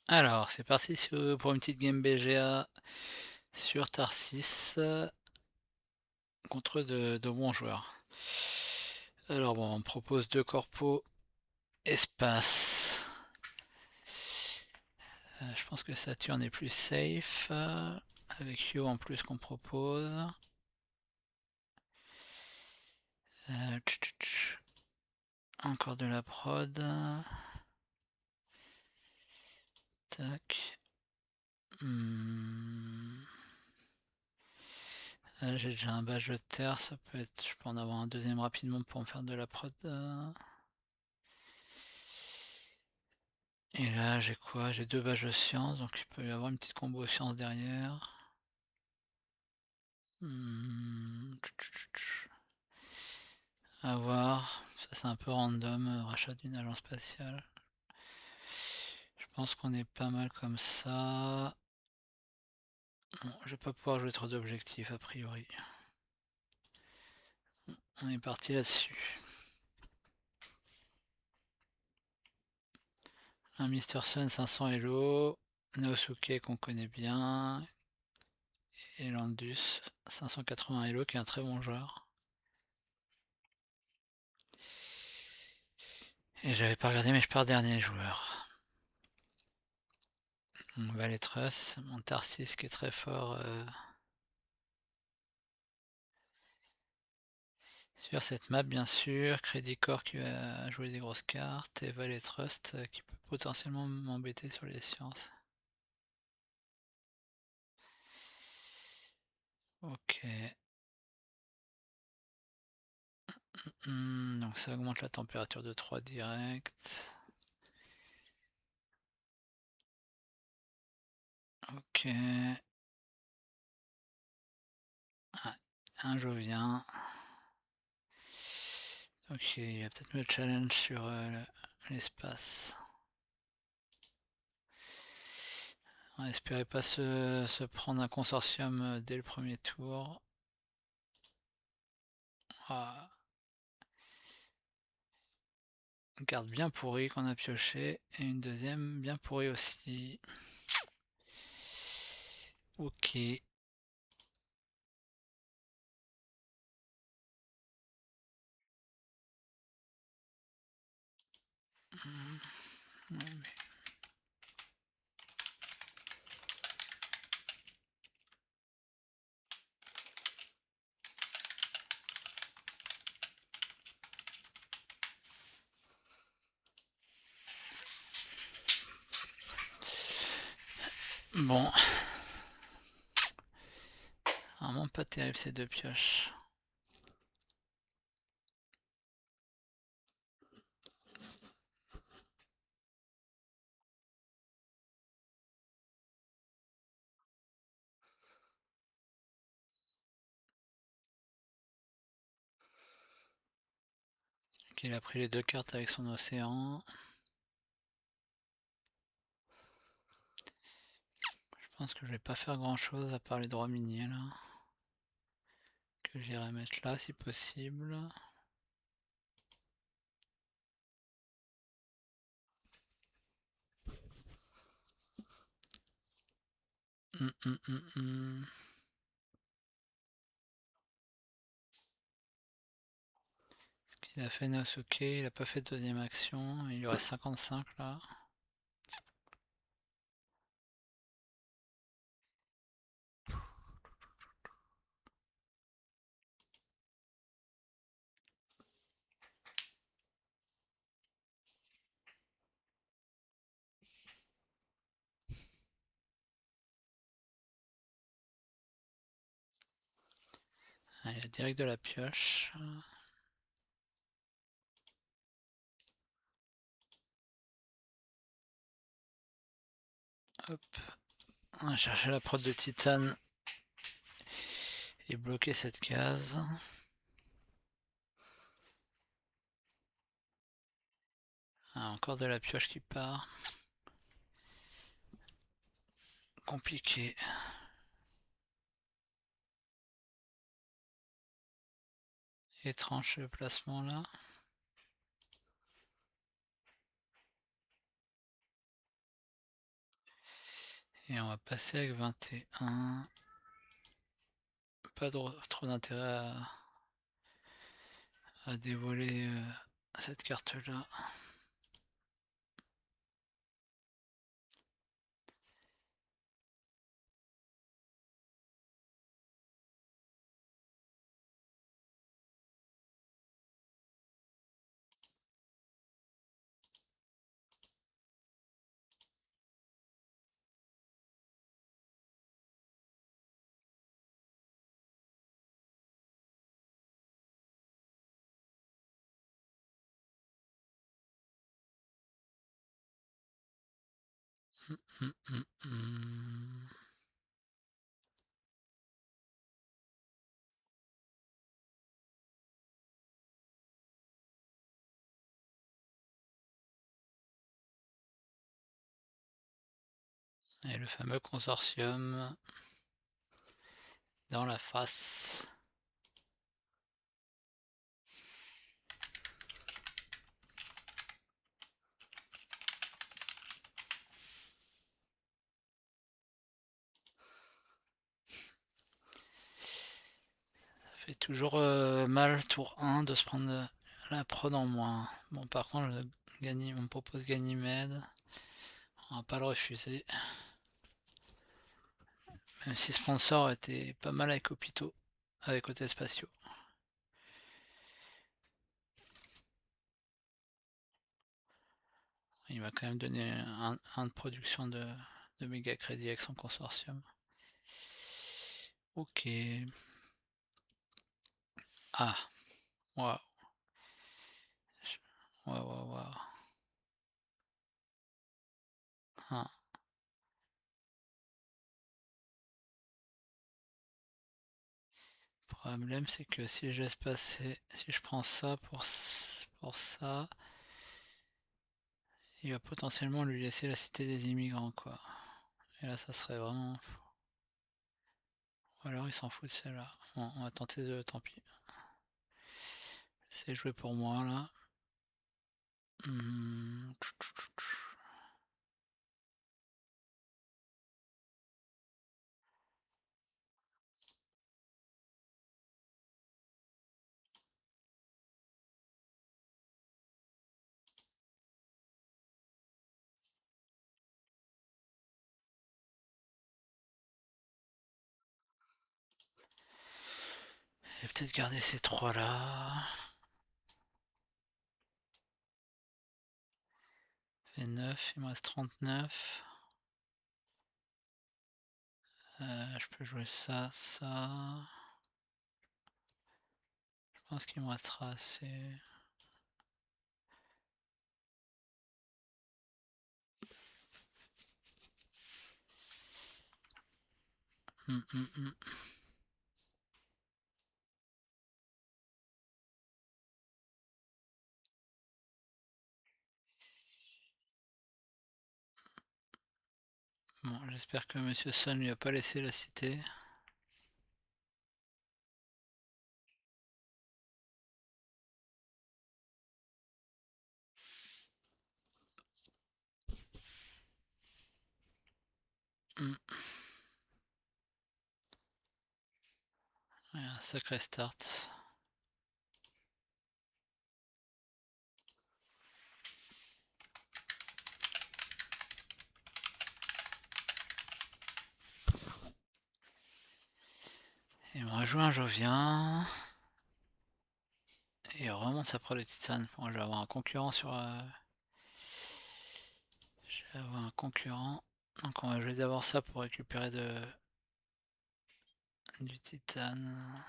Alors, c'est parti pour une petite game BGA sur Tarsis contre de bons joueurs. Alors bon, on me propose deux corpos espace. Je pense que Saturne est plus safe. Avec Yo en plus qu'on propose. Encore de la prod. Tac. Là, j'ai déjà un badge de terre, ça peut être. Je peux en avoir un deuxième rapidement pour me faire de la prod. Et là, j'ai quoi? J'ai deux badges de science, donc il peut y avoir une petite combo science derrière. À voir. Ça, c'est un peu random, rachat d'une agence spatiale. Je pense qu'on est pas mal comme ça. Bon, je vais pas pouvoir jouer trop d'objectifs a priori. On est parti là-dessus. Un Mister Sun 500 Elo, Naosuke qu'on connaît bien, et Landus 580 Elo qui est un très bon joueur. Et j'avais pas regardé mais je pars dernier joueur. Valetruss, mon Tarsis qui est très fort sur cette map bien sûr, Crédit Corps qui va jouer des grosses cartes, et Valetruss qui peut potentiellement m'embêter sur les sciences. Ok. Donc ça augmente la température de 3 direct. Ok. Ah, un Jovien. Ok, il va peut-être me challenge sur l'espace. On espérait pas se prendre un consortium dès le premier tour. Ah, une carte bien pourrie qu'on a pioché et une deuxième bien pourrie aussi. Ok. Bon. Vraiment pas terrible ces deux pioches. Ok, il a pris les deux cartes avec son océan. Je pense que je vais pas faire grand chose à part les droits miniers là. Que j'irai mettre là si possible. Hum, hum, hum, hum. Il a fait Naosuke, il a pas fait de deuxième action, il lui reste 55 là. Ah, il a direct de la pioche. Hop. On va chercher la prod de titane et bloquer cette case. Ah, encore de la pioche qui part. Compliqué. Étrange ce placement là. Et on va passer avec 21. Pas trop d'intérêt à dévoiler cette carte-là. Hum, hum, hum. Et le fameux consortium dans la face. Ça fait toujours mal tour 1 de se prendre la prod en moins. Bon, par contre, on me propose Ganymède. On va pas le refuser. Même si sponsor était pas mal avec hôpitaux, avec hôtels spatiaux. Il m'a quand même donné un de production de méga crédit avec son consortium. Ok. Ah, waouh. Waouh, waouh, waouh. Ah. Le problème, c'est que si je laisse passer, si je prends ça pour ça, il va potentiellement lui laisser la cité des immigrants, quoi. Et là, ça serait vraiment fou. Ou alors il s'en fout de celle-là. Bon, on va tenter de... Tant pis. C'est joué pour moi, là. Hmm. Je vais peut-être garder ces trois-là. Fait 9, il me reste 39. Je peux jouer ça, ça. Je pense qu'il me restera assez. Hum. Bon, j'espère que Monsieur Sun lui a pas laissé la cité. Hum. Ouais, un sacré start. Il me rejoint un Jovien. Et il remonte sa prod de Titane. Bon, je vais avoir un concurrent sur. Je vais avoir un concurrent. Donc on va jouer d'abord ça pour récupérer du titane.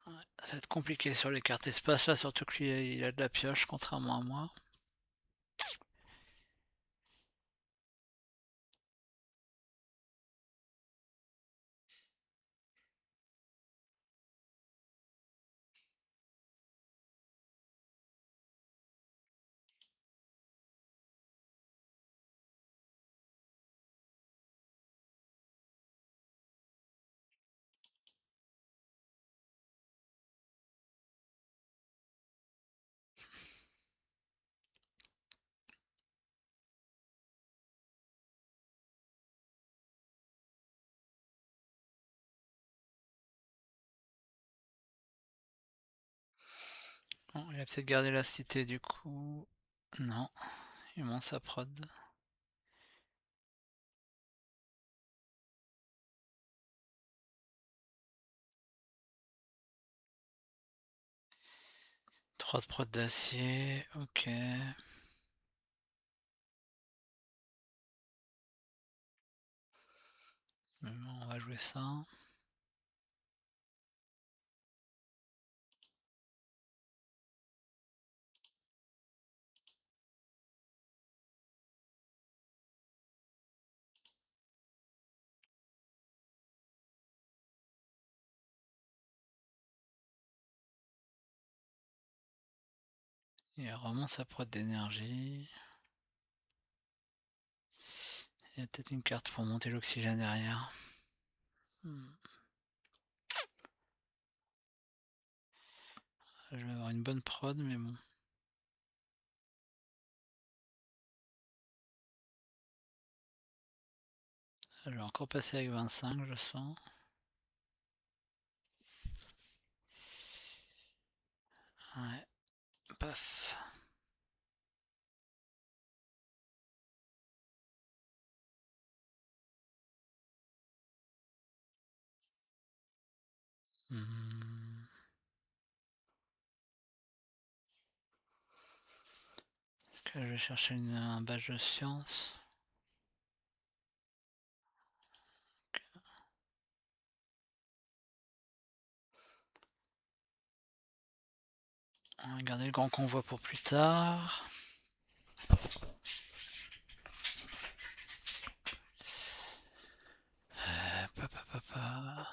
Ouais, ça va être compliqué sur les cartes espace là, surtout que lui il a de la pioche contrairement à moi. Bon, il a peut-être gardé la cité du coup. Non, il monte sa prod. 3 de prod d'acier, ok. Mais bon, on va jouer ça. Il remonte sa prod d'énergie. Il y a peut-être une carte pour monter l'oxygène derrière. Je vais avoir une bonne prod, mais bon. Je vais encore passer avec 25, je sens. Ouais, paf. Hmm. Est-ce que je vais chercher un badge de science? On va garder le grand convoi pour plus tard. Papa.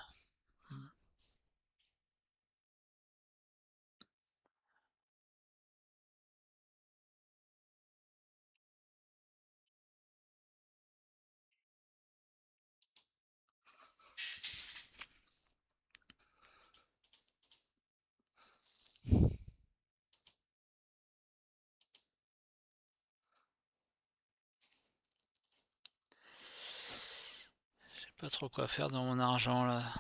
Je sais pas trop quoi faire dans mon argent là.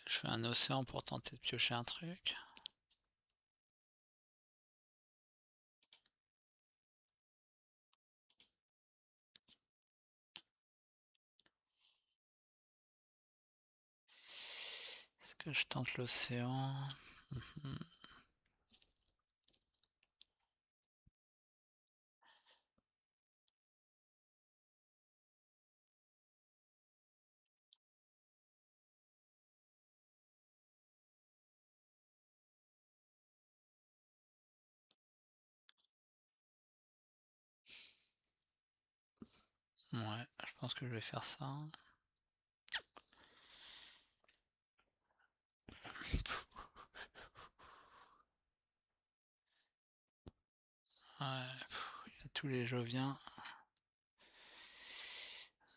Je fais un océan pour tenter de piocher un truc. Est-ce que je tente l'océan? Ouais, je pense que je vais faire ça. Ouais, il y a tous les Joviens.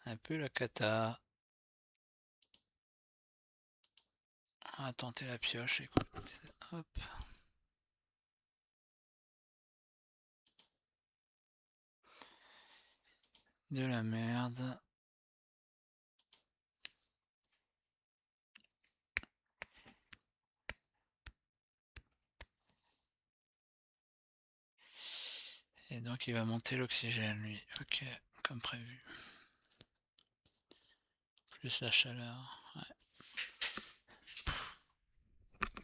Un peu la cata. On va tenter la pioche, écoute. Hop. De la merde. Et donc il va monter l'oxygène lui. Ok, comme prévu. Plus la chaleur. Ouais.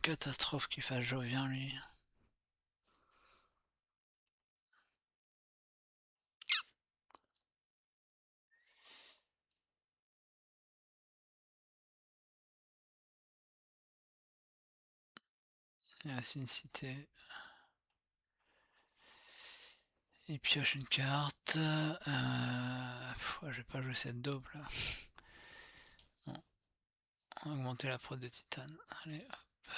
Catastrophe qu'il fasse Jovien lui. Il reste une cité. Il pioche une carte. Je vais pas jouer cette double là. Bon. On va augmenter la prod de titane. Allez, hop.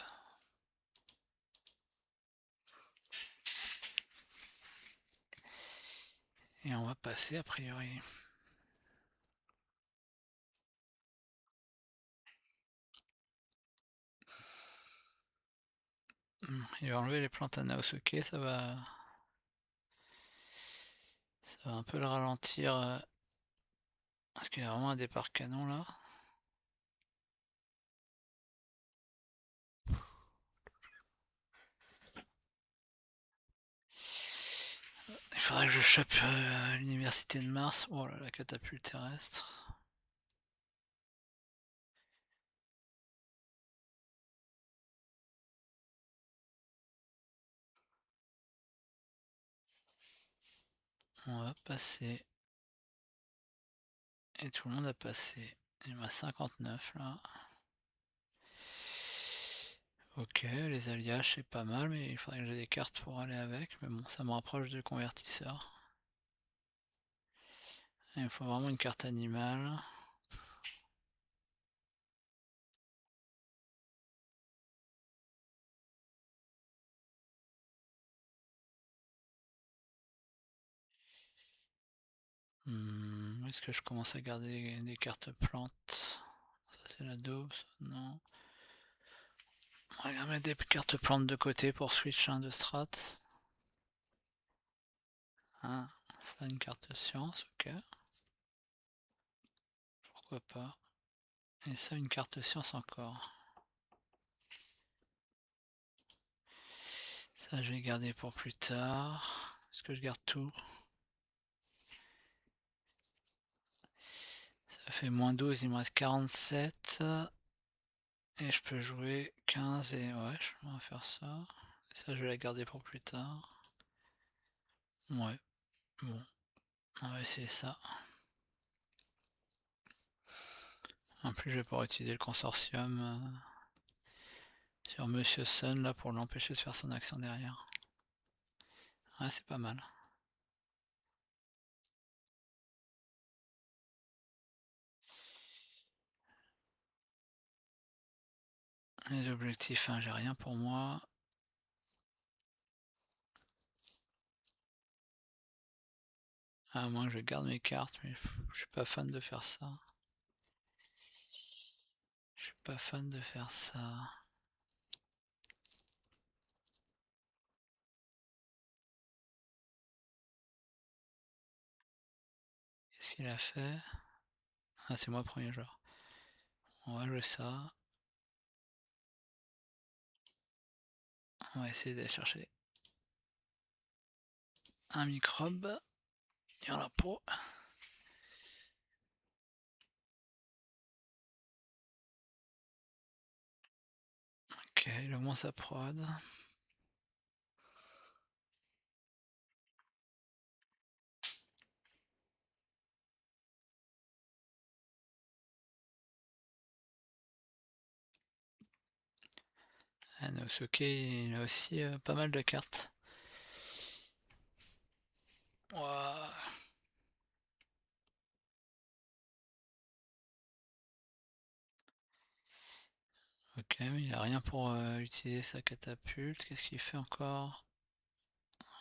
Et on va passer a priori. Il va enlever les plantes à Naosuke, ça va. Ça va un peu le ralentir, parce qu'il a vraiment un départ canon là. Il faudrait que je chope l'université de Mars. Oh là, la catapulte terrestre. On va passer. Et tout le monde a passé. Il m'a 59 là. Ok, les alliages c'est pas mal, mais il faudrait que j'ai des cartes pour aller avec. Mais bon, ça me rapproche du convertisseur. Il me faut vraiment une carte animale. Est-ce que je commence à garder des cartes plantes? Ça c'est la daube, ça, non. On va mettre des cartes plantes de côté pour switch de strat. Ah, ça une carte science, ok. Pourquoi pas. Et ça une carte science encore. Ça je vais garder pour plus tard. Est-ce que je garde tout? Ça fait moins 12, il me reste 47. Et je peux jouer 15 et ouais, je vais faire ça. Ça je vais la garder pour plus tard. Ouais, bon, on va essayer ça. En plus je vais pouvoir utiliser le consortium sur Monsieur Sun là pour l'empêcher de faire son action derrière. Ouais, c'est pas mal. Les objectifs, hein, j'ai rien pour moi. À moins que je garde mes cartes, mais je suis pas fan de faire ça. Je suis pas fan de faire ça. Qu'est-ce qu'il a fait? Ah, c'est moi le premier joueur. On va jouer ça. On va essayer d'aller chercher un microbe. Il y en a pas. Ok, il augmente sa prod. Nosuke, il a aussi pas mal de cartes. Ouah. Ok, mais il a rien pour utiliser sa catapulte. Qu'est-ce qu'il fait encore?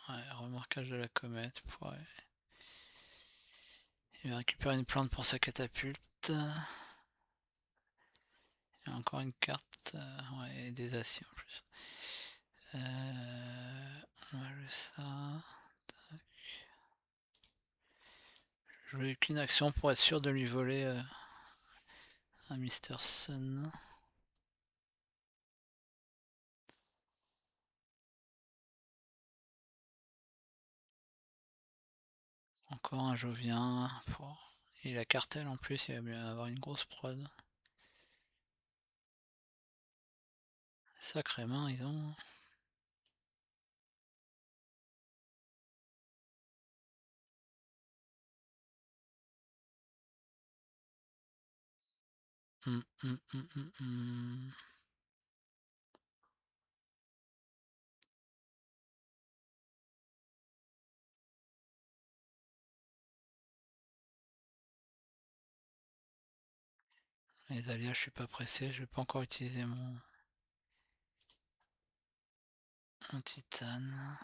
Ouais, remarquage de la comète. Ouais. Il va récupérer une plante pour sa catapulte. Il y a encore une carte. Ouais, et des aciers en plus. On va jouer ça. Je jouer qu'une action pour être sûr de lui voler un Mr. Sun. Encore un Jovien. Il a cartel en plus, il va bien avoir une grosse prod. Sacrée main, ils ont. Hum, hum, hum, hum, hum. Les alliages, je suis pas pressé, je vais pas encore utiliser mon titane.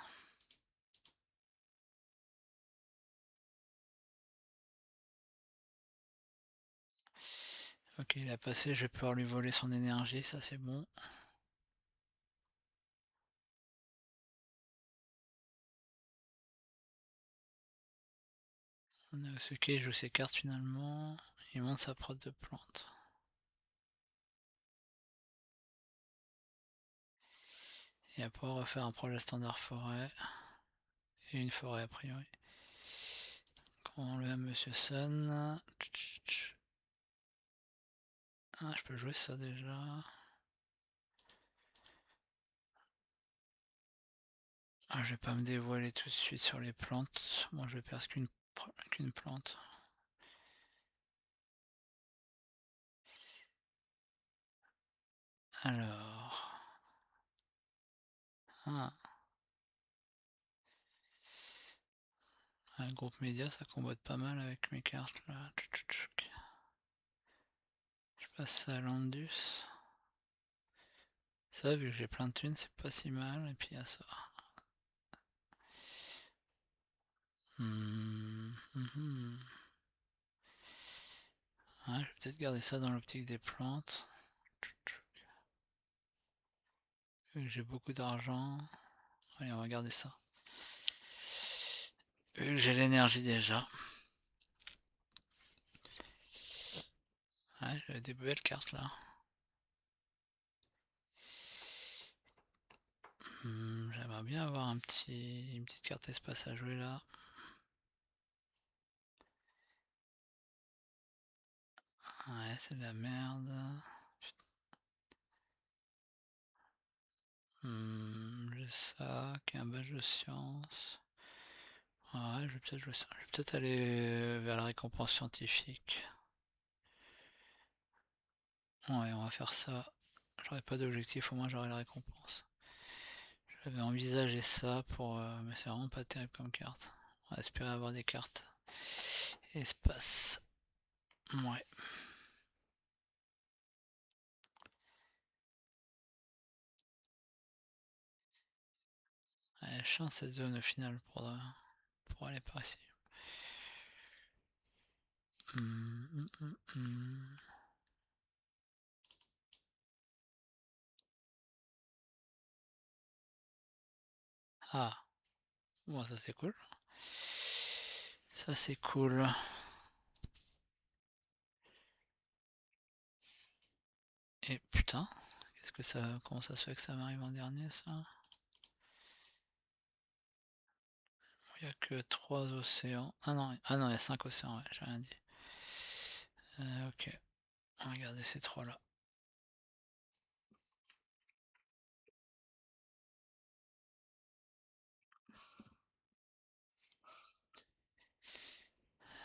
Ok, il a passé, je vais pouvoir lui voler son énergie, ça c'est bon. Naosuke joue ses cartes finalement, il monte sa prod de plantes. Et après on va refaire un projet standard forêt. Et une forêt a priori. On le à Monsieur Sun. Ah, je peux jouer ça déjà. Ah, je vais pas me dévoiler tout de suite sur les plantes. Moi je vais perdre qu'une plante. Alors. Ah. Un groupe média, ça combote pas mal avec mes cartes là. Je passe à Landus. Ça, vu que j'ai plein de thunes, c'est pas si mal. Et puis il y a ça. Ouais, je vais peut-être garder ça dans l'optique des plantes. Vu que j'ai beaucoup d'argent. Allez, on va garder ça. Vu que j'ai l'énergie déjà. Ouais, j'avais des belles cartes là. J'aimerais bien avoir une petite carte espace à jouer là. Ouais, c'est de la merde. J'ai ça, qui est un badge de science. Ouais, je vais peut-être jouer ça. Je vais peut-être aller vers la récompense scientifique. Ouais, on va faire ça. J'aurais pas d'objectif, au moins j'aurai la récompense. J'avais envisagé ça pour... mais c'est vraiment pas terrible comme carte. On va espérer avoir des cartes. Espace. Ouais. Allez, je sens cette zone au final pour aller par ici. Ah, bon ça c'est cool. Ça c'est cool. Et putain, qu'est-ce que ça... Comment ça se fait que ça m'arrive en dernier ça? Il n'y a que 3 océans. Ah non, il y a 5 océans, ouais, j'ai rien dit. Ok, on va regarder ces 3 là.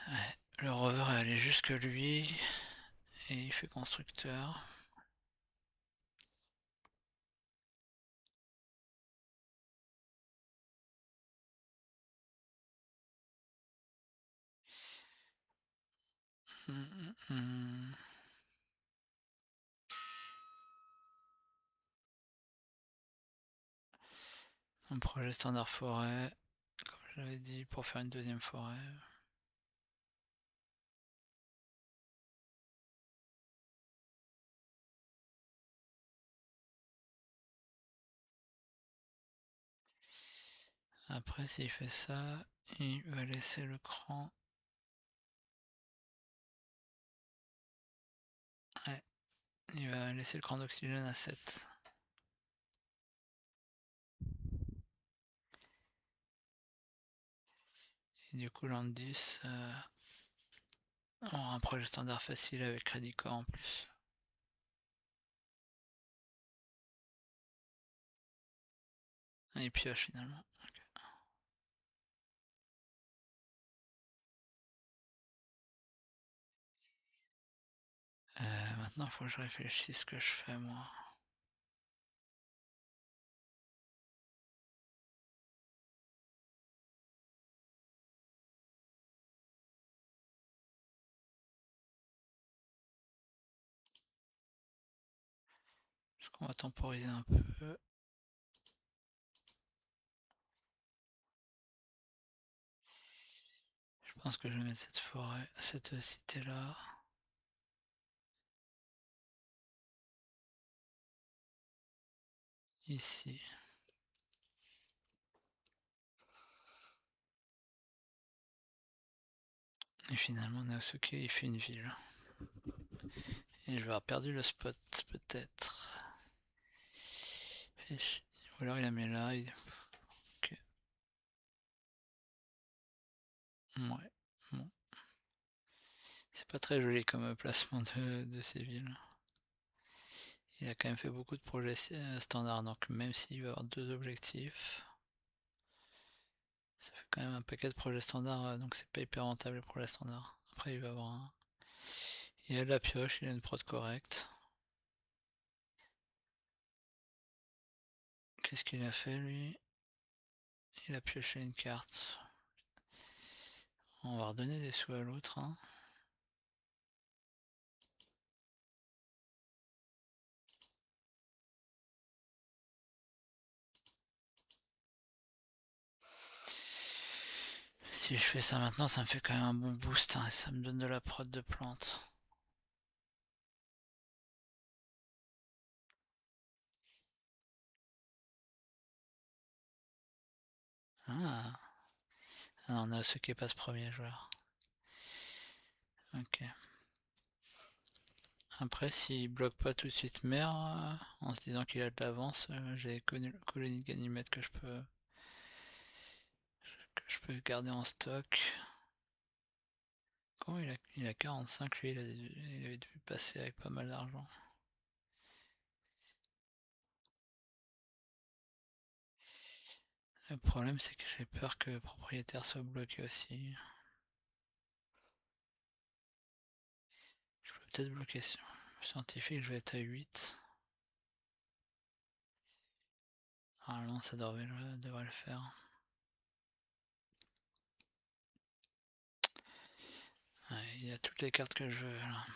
Ouais, le rover est allé jusque lui. Et il fait constructeur. Un projet standard forêt, comme j'avais dit, pour faire une deuxième forêt. Après, s'il fait ça, il va laisser le cran. Ouais, il va laisser le cran d'oxygène à 7. Et du coup, Landis aura un projet standard facile avec Crédit Corps en plus. Ah, il pioche finalement. Okay. Maintenant, il faut que je réfléchisse ce que je fais moi. Parce qu'on va temporiser un peu. Je pense que je vais mettre cette forêt, cette cité là. Ici. Et finalement Naosuke il fait une ville. Et je vais avoir perdu le spot peut-être. Ou alors il la met là. Ok. Ouais. Bon. C'est pas très joli comme placement de ces villes. Il a quand même fait beaucoup de projets standards, donc même s'il va avoir deux objectifs, ça fait quand même un paquet de projets standards, donc c'est pas hyper rentable les projets standards. Après il va avoir un... Il a de la pioche, il a une prod correcte. Qu'est-ce qu'il a fait lui? Il a pioché une carte. On va redonner des sous à l'autre. Hein. Si je fais ça maintenant, ça me fait quand même un bon boost. Hein, et ça me donne de la prod de plantes. Ah, ah on a ceux qui passent premier joueur. Ok. Après, s'il bloque pas tout de suite mer, en se disant qu'il a de l'avance, j'ai colonie de Ganymède que je peux garder en stock. Comment il a 45, lui, il avait dû passer avec pas mal d'argent. Le problème, c'est que j'ai peur que le propriétaire soit bloqué aussi. Je peux peut-être bloquer scientifique, je vais être à 8. Normalement, ça devrait le faire. Ouais, il y a toutes les cartes que je veux là.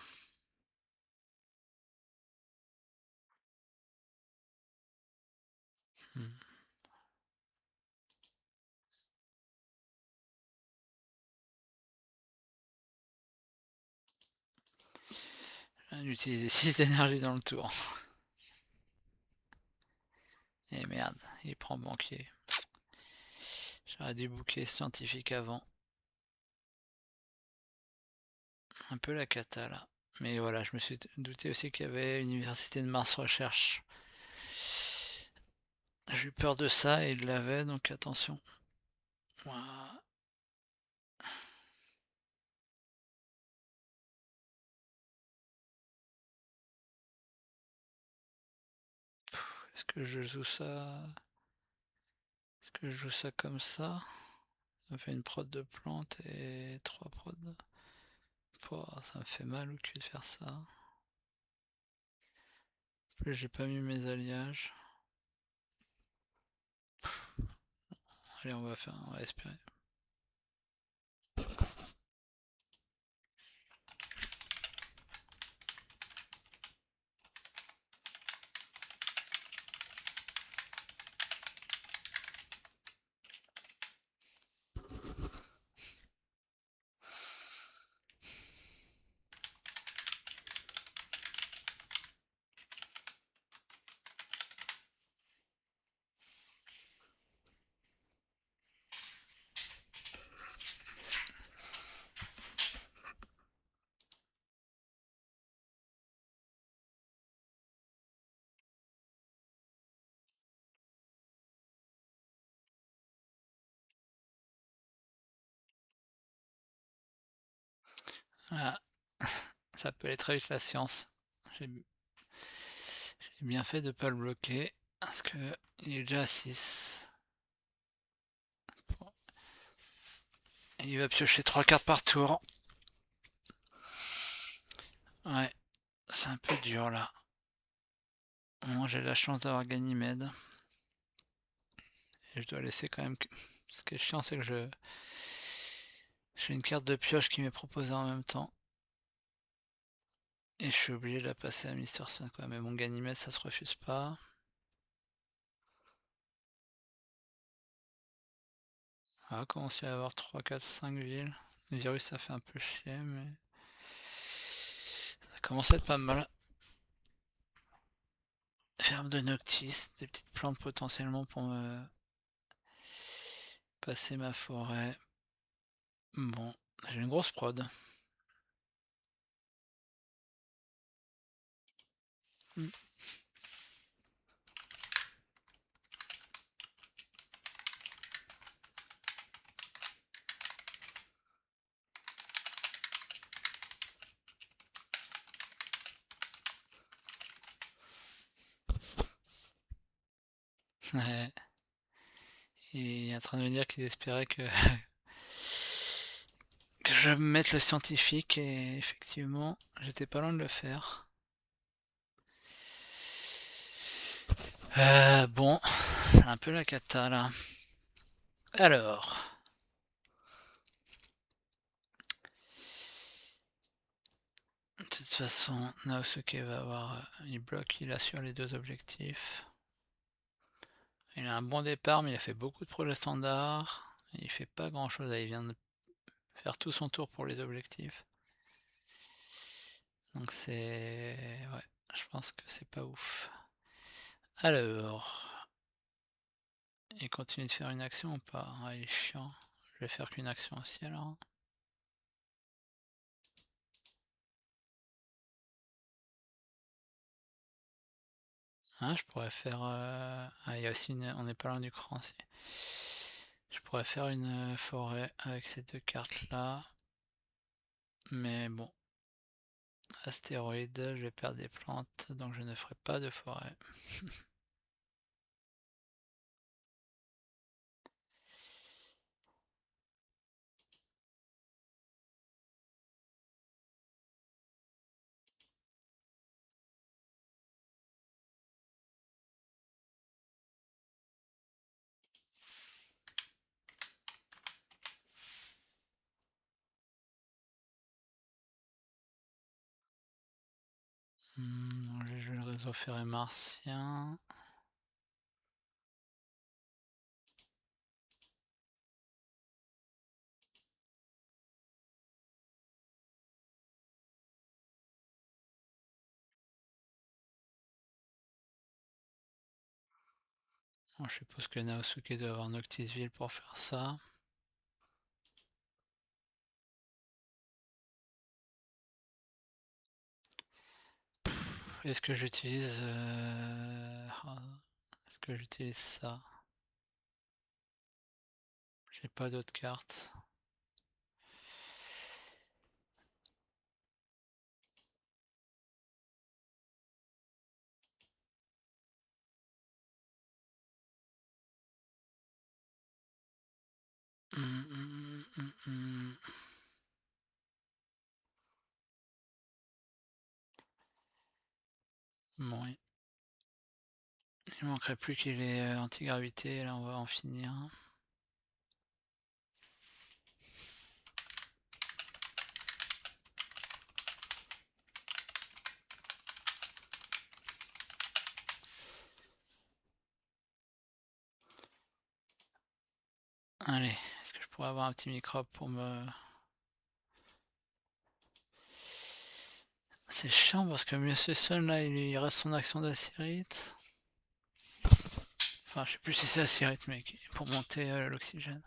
Hmm. Je viens d'utiliser 6 d'énergie dans le tour. Et merde, il prend banquier. J'aurais dû booker scientifique avant. Un peu la cata là. Mais voilà, je me suis douté aussi qu'il y avait Université de Mars Recherche. J'ai eu peur de ça et il l'avait, donc attention. Voilà. Est-ce que je joue ça? Est-ce que je joue ça comme ça? Ça me fait une prod de plante et 3 prods. Ça me fait mal au cul de faire ça. En plus, j'ai pas mis mes alliages. Allez, on va espérer. Voilà. Ça peut aller très vite la science. J'ai bien fait de ne pas le bloquer. Parce que il est déjà à 6. Il va piocher 3 cartes par tour. Ouais, c'est un peu dur là. Moi j'ai la chance d'avoir Ganymède. Et je dois laisser quand même... Ce qui est chiant c'est que j'ai une carte de pioche qui m'est proposée en même temps. Et je suis obligé de la passer à Mister Sun quoi. Mais mon Ganymède ça se refuse pas. On va commencer à avoir 3, 4, 5 villes. Le virus ça fait un peu chier mais... Ça commence à être pas mal. Ferme de Noctis, des petites plantes potentiellement pour me passer ma forêt. Bon, J'ai une grosse prod. Mmh. Ouais. Il est en train de me dire qu'il espérait que que je mette le scientifique et effectivement, j'étais pas loin de le faire. Bon, c'est un peu la cata là. Alors, de toute façon, Naosuke va avoir, il bloque, il assure les deux objectifs. Il a un bon départ, mais il a fait beaucoup de projets standards. Il fait pas grand chose là, il vient de faire tout son tour pour les objectifs. Donc c'est... Ouais, je pense que c'est pas ouf. Alors, il continue de faire une action ou pas? Ouais, il est chiant. Je vais faire qu'une action aussi alors. Ah, je pourrais faire... Ah, il y a aussi une... On n'est pas loin du cran aussi. Je pourrais faire une forêt avec ces deux cartes là. Mais bon, astéroïde, je vais perdre des plantes, donc je ne ferai pas de forêt. Je vais jouer le réseau ferré martien. Bon, je suppose que Naosuke doit avoir Noctisville pour faire ça. Est-ce que j'utilise... Est-ce que j'utilise ça? J'ai pas d'autres cartes. Hum, hum, hum, hum. Bon, il manquerait plus qu'il ait anti-gravité, et là on va en finir. Allez, est-ce que je pourrais avoir un petit microbe pour me... C'est chiant parce que Monsieur Sun là, il reste son action d'acérite. Enfin, je sais plus si c'est acérite, mais pour monter l'oxygène.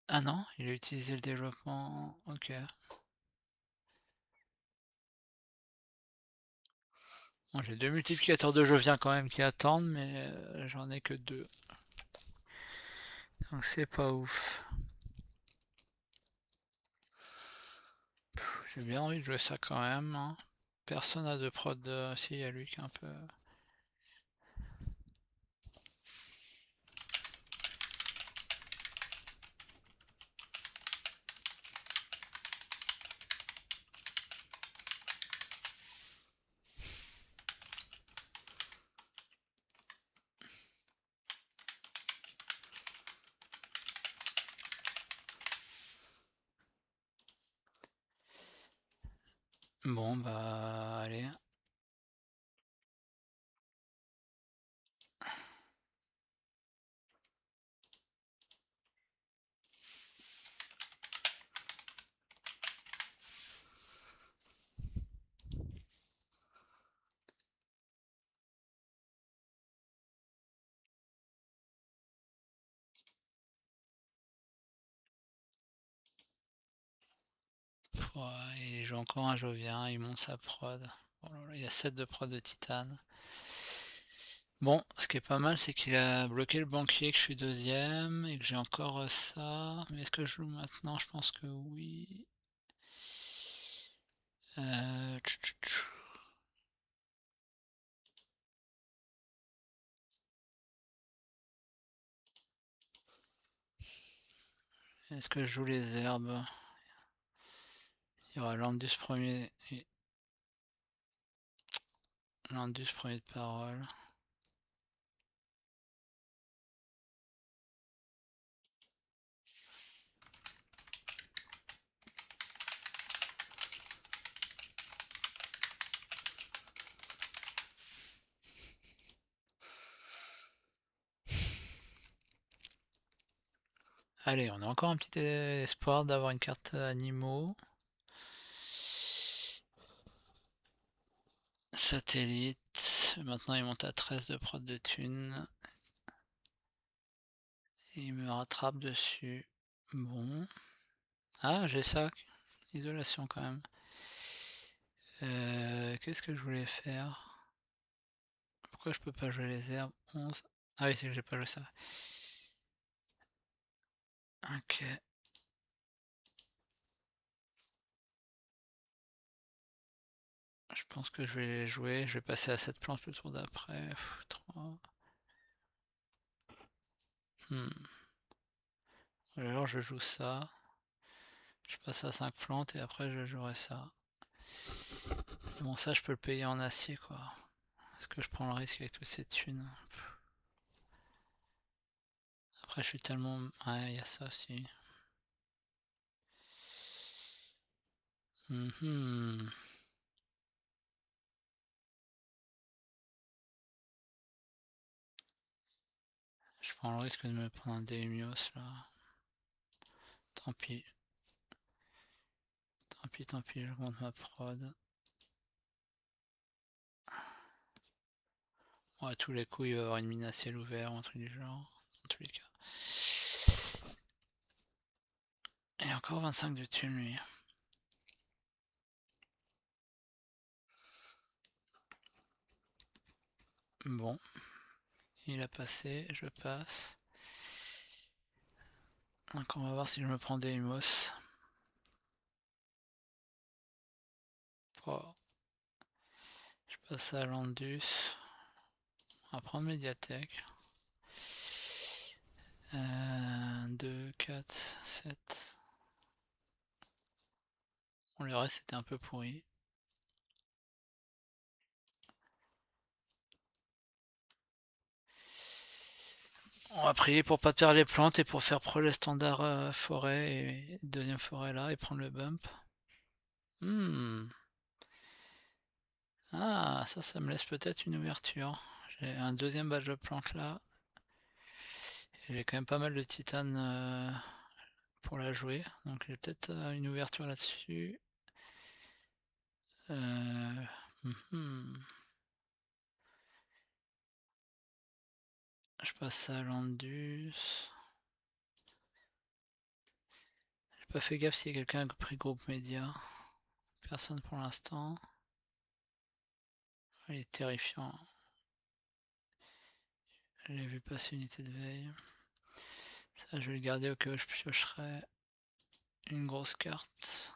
Ah non, il a utilisé le développement. Ok. Bon, j'ai deux multiplicateurs de Jovien quand même qui attendent, mais j'en ai que deux. Donc c'est pas ouf. J'ai bien envie de jouer ça quand même, hein. Personne n'a de prod. Si, il y a lui qui est un peu. Bon, bah, allez. Ouais, il joue encore un Jovien, il monte sa prod. Oh là là, il a 7 de prod de titane. Bon, ce qui est pas mal, c'est qu'il a bloqué le banquier, que je suis deuxième, et que j'ai encore ça. Mais est-ce que je joue maintenant? Je pense que oui. Tch, tch, tch. Est-ce que je joue les herbes? Il y aura Landus premier. Landus premier de parole. Allez, on a encore un petit espoir d'avoir une carte animaux. Satellite. Maintenant il monte à 13 de prod de thunes. Et il me rattrape dessus. Bon. Ah, j'ai ça. Isolation quand même. Qu'est-ce que je voulais faire? Pourquoi je peux pas jouer les herbes? 11. Ah oui, c'est que j'ai pas joué ça. Ok. Je pense que je vais les jouer. Je vais passer à cette planche le tour d'après. 3. Alors je joue ça. Je passe à 5 plantes et après je jouerai ça. Et bon, ça je peux le payer en acier quoi. Est-ce que je prends le risque avec toutes ces thunes? Après je suis tellement... Ouais, il y a ça aussi. Je prends le risque de me prendre un Daimios là. Tant pis. Tant pis, je monte ma prod. Bon, à tous les coups, il va y avoir une mine à ciel ouvert ou un truc du genre. Dans tous les cas. Et encore 25 de thunes lui. Bon. Il a passé, je passe. Donc on va voir si je me prends Deimos. Oh. Je passe à Landus. On va prendre Médiathèque. 2, 4, 7. Bon, le reste c'était un peu pourri. On va prier pour pas perdre les plantes et pour faire pro le standard forêt et deuxième forêt là et prendre le bump. Ah, ça me laisse peut-être une ouverture. J'ai un deuxième badge de plante là. J'ai quand même pas mal de titane pour la jouer. Donc j'ai peut-être une ouverture là-dessus. Euh, mhm. Je passe à Landus. J'ai pas fait gaffe s'il y a quelqu'un qui a pris groupe média. Personne pour l'instant. Il est terrifiant. J'ai vu passer unité de veille. Ça, je vais le garder au cas où je piocherai une grosse carte.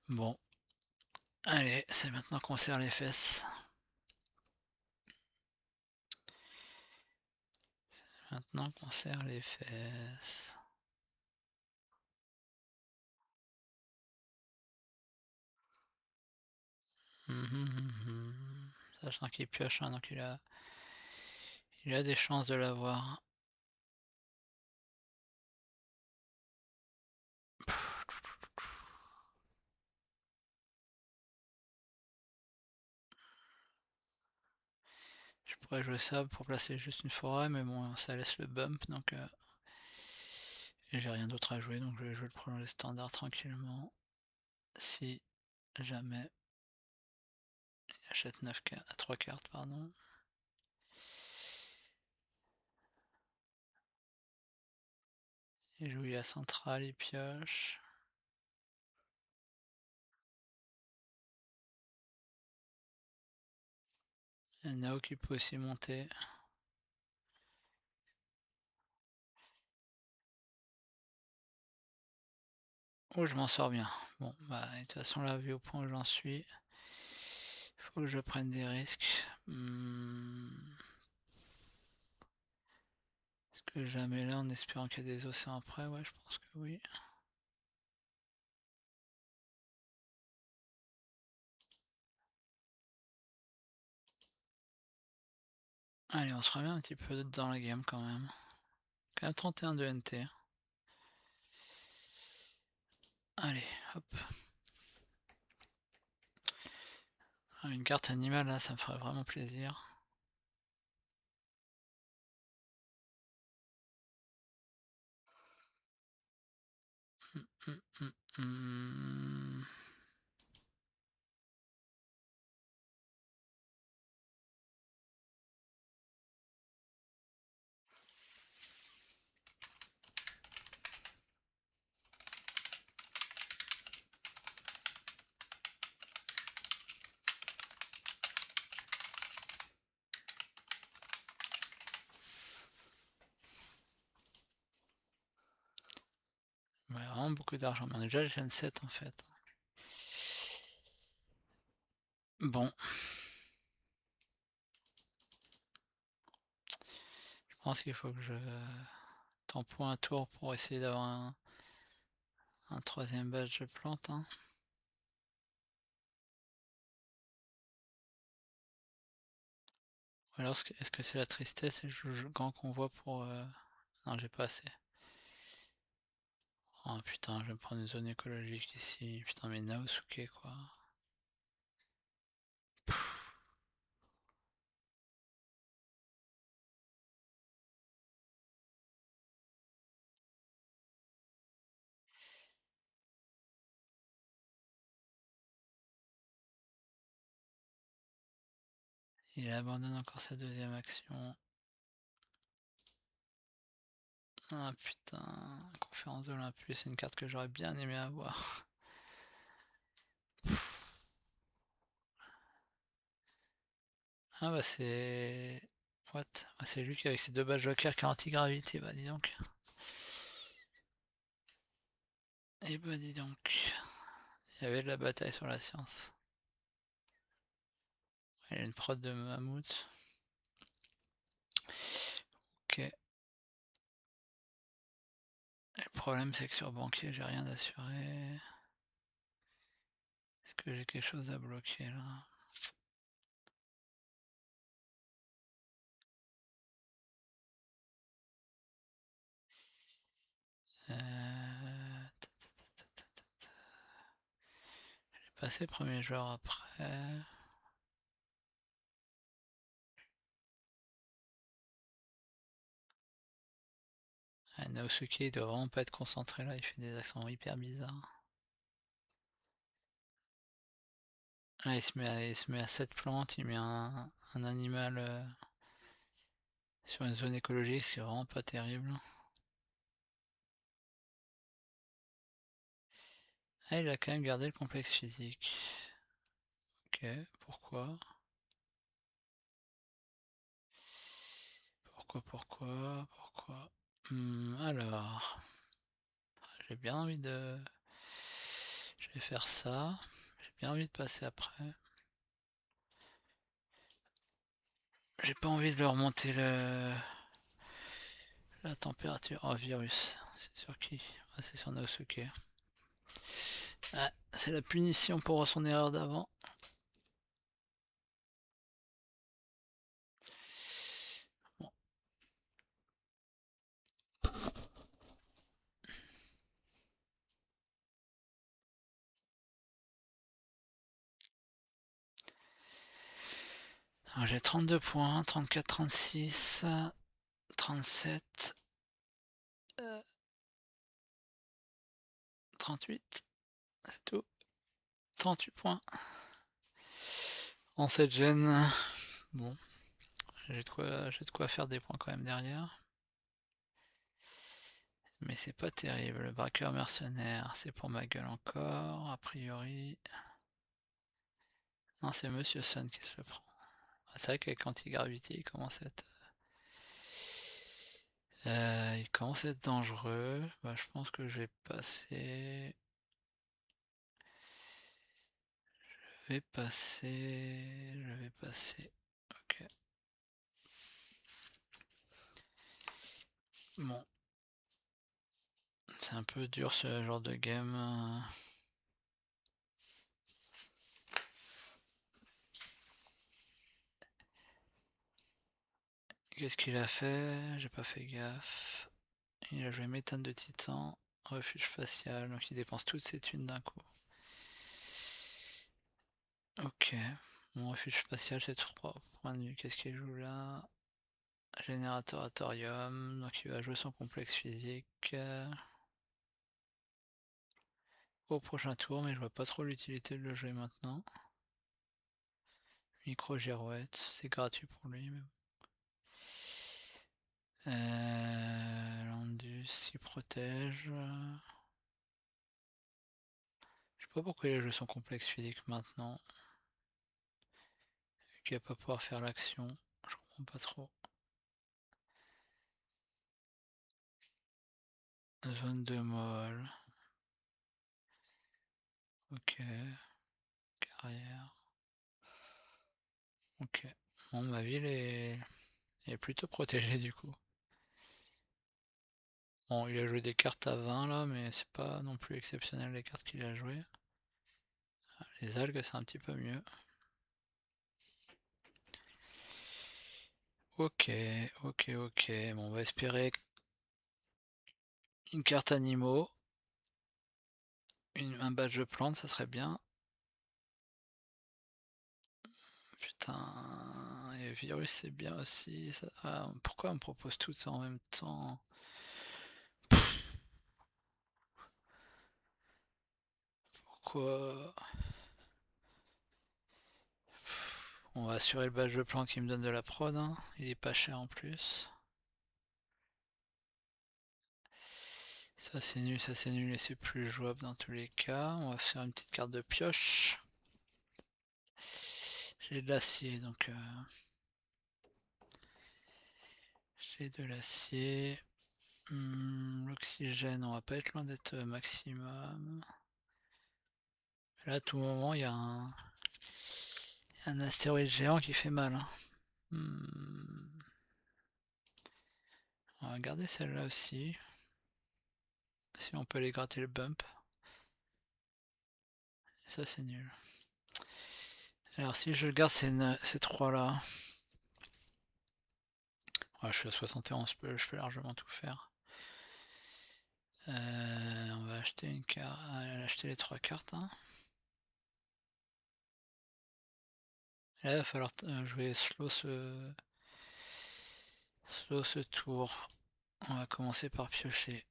Bon. Allez, c'est maintenant qu'on serre les fesses. Maintenant qu'on serre les fesses. Sachant qu'il pioche, hein, donc il a des chances de l'avoir. Je pourrais jouer ça pour placer juste une forêt, mais bon, ça laisse le bump, donc et j'ai rien d'autre à jouer, donc je vais jouer le prolonger standard tranquillement. Si jamais il achète 3 cartes, pardon. Il joue à centrale, il pioche. Il y a Nao qui peut aussi monter. Oh, je m'en sors bien. Bon, bah, de toute façon, là, vu au point où j'en suis, faut que je prenne des risques. Est-ce que jamais là en espérant qu'il y a des océans après? Ouais, je pense que oui. Allez, on se remet un petit peu dans la game quand même. Quand même 31 de NT. Allez, hop. Ah, une carte animale là, ça me ferait vraiment plaisir. Hum, hum, hum. Ouais, vraiment beaucoup d'argent. Mais on est déjà Gen 7 en fait. Bon. Je pense qu'il faut que je tempo un tour pour essayer d'avoir un troisième badge de plante. Hein. Ou alors est-ce que c'est la tristesse et je grand convoi pour... Non, j'ai pas assez. Oh putain, je vais me prendre une zone écologique ici. Putain, mais Naosuke quoi. Il abandonne encore sa deuxième action. Ah putain, conférence d'Olympus, c'est une carte que j'aurais bien aimé avoir. Ah bah c'est... What? Ah, c'est lui qui avec ses deux badges joker qui a anti-gravité, bah dis donc. Et bah dis donc. Il y avait de la bataille sur la science. Il y a une prod de mammouth. Ok. Et le problème c'est que sur banquier j'ai rien d'assuré. Est-ce que j'ai quelque chose à bloquer là? J'ai passé le premier joueur après. Ah, Naosuke il doit vraiment pas être concentré là, il fait des accents hyper bizarres. Là il se met à 7 plantes, il met un animal sur une zone écologique, ce qui est vraiment pas terrible. Ah, il a quand même gardé le complexe physique. Ok, pourquoi? Pourquoi? Alors, j'ai bien envie de... Je vais faire ça. J'ai bien envie de passer après. J'ai pas envie de leur monter la température. Oh, virus. C'est sur qui? Ah, c'est sur Naosuke. Ah, c'est la punition pour son erreur d'avant. Bon. J'ai 32 points, 34, 36, 37, 38, c'est tout. 38 points. En cette gêne. Bon, j'ai de quoi faire des points quand même derrière. Mais c'est pas terrible. Le braqueur mercenaire, c'est pour ma gueule encore, a priori. Non, c'est Monsieur Sun qui se le prend. C'est vrai qu'avec Anti-Gravity, il commence à être dangereux. Bah, je pense que je vais passer. Ok. Bon, c'est un peu dur ce genre de game. Qu'est-ce qu'il a fait? J'ai pas fait gaffe. Il a joué méthane de titan, refuge facial, donc il dépense toutes ses thunes d'un coup. Ok, mon refuge facial c'est 3 points de vue. Qu'est-ce qu'il joue là? Générateur à thorium, donc il va jouer son complexe physique au prochain tour, mais je vois pas trop l'utilité de le jouer maintenant. Micro girouette, c'est gratuit pour lui. Mais... Landus, il protège. Je sais pas pourquoi il a joué son complexe physique maintenant. Qu'il va pas pouvoir faire l'action. Je comprends pas trop. Zone de molle. Ok. Carrière. Ok. Bon, ma ville est plutôt protégée du coup. Bon, il a joué des cartes à 20 là, mais c'est pas non plus exceptionnel les cartes qu'il a jouées. Les algues, c'est un petit peu mieux. Ok, ok. Bon, on va espérer une carte animaux. Un badge de plante, ça serait bien. Putain, et virus c'est bien aussi. Ah, pourquoi on me propose tout ça en même temps? Pourquoi? On va assurer le badge de plante qui me donne de la prod, hein. Il est pas cher en plus. Ça c'est nul et c'est plus jouable dans tous les cas. On va faire une petite carte de pioche. J'ai de l'acier donc j'ai de l'acier. L'oxygène, on va pas être loin d'être maximum. Là, à tout moment, il y a un astéroïde géant qui fait mal, hein. On va garder celle-là aussi. Si on peut aller gratter le bump. Et ça, c'est nul. Alors, si je garde ces trois-là. Ouais, je suis à 71, je peux largement tout faire. On va acheter une carte. Acheter les 3 cartes, hein. Et là, il va falloir jouer slow ce tour. On va commencer par piocher.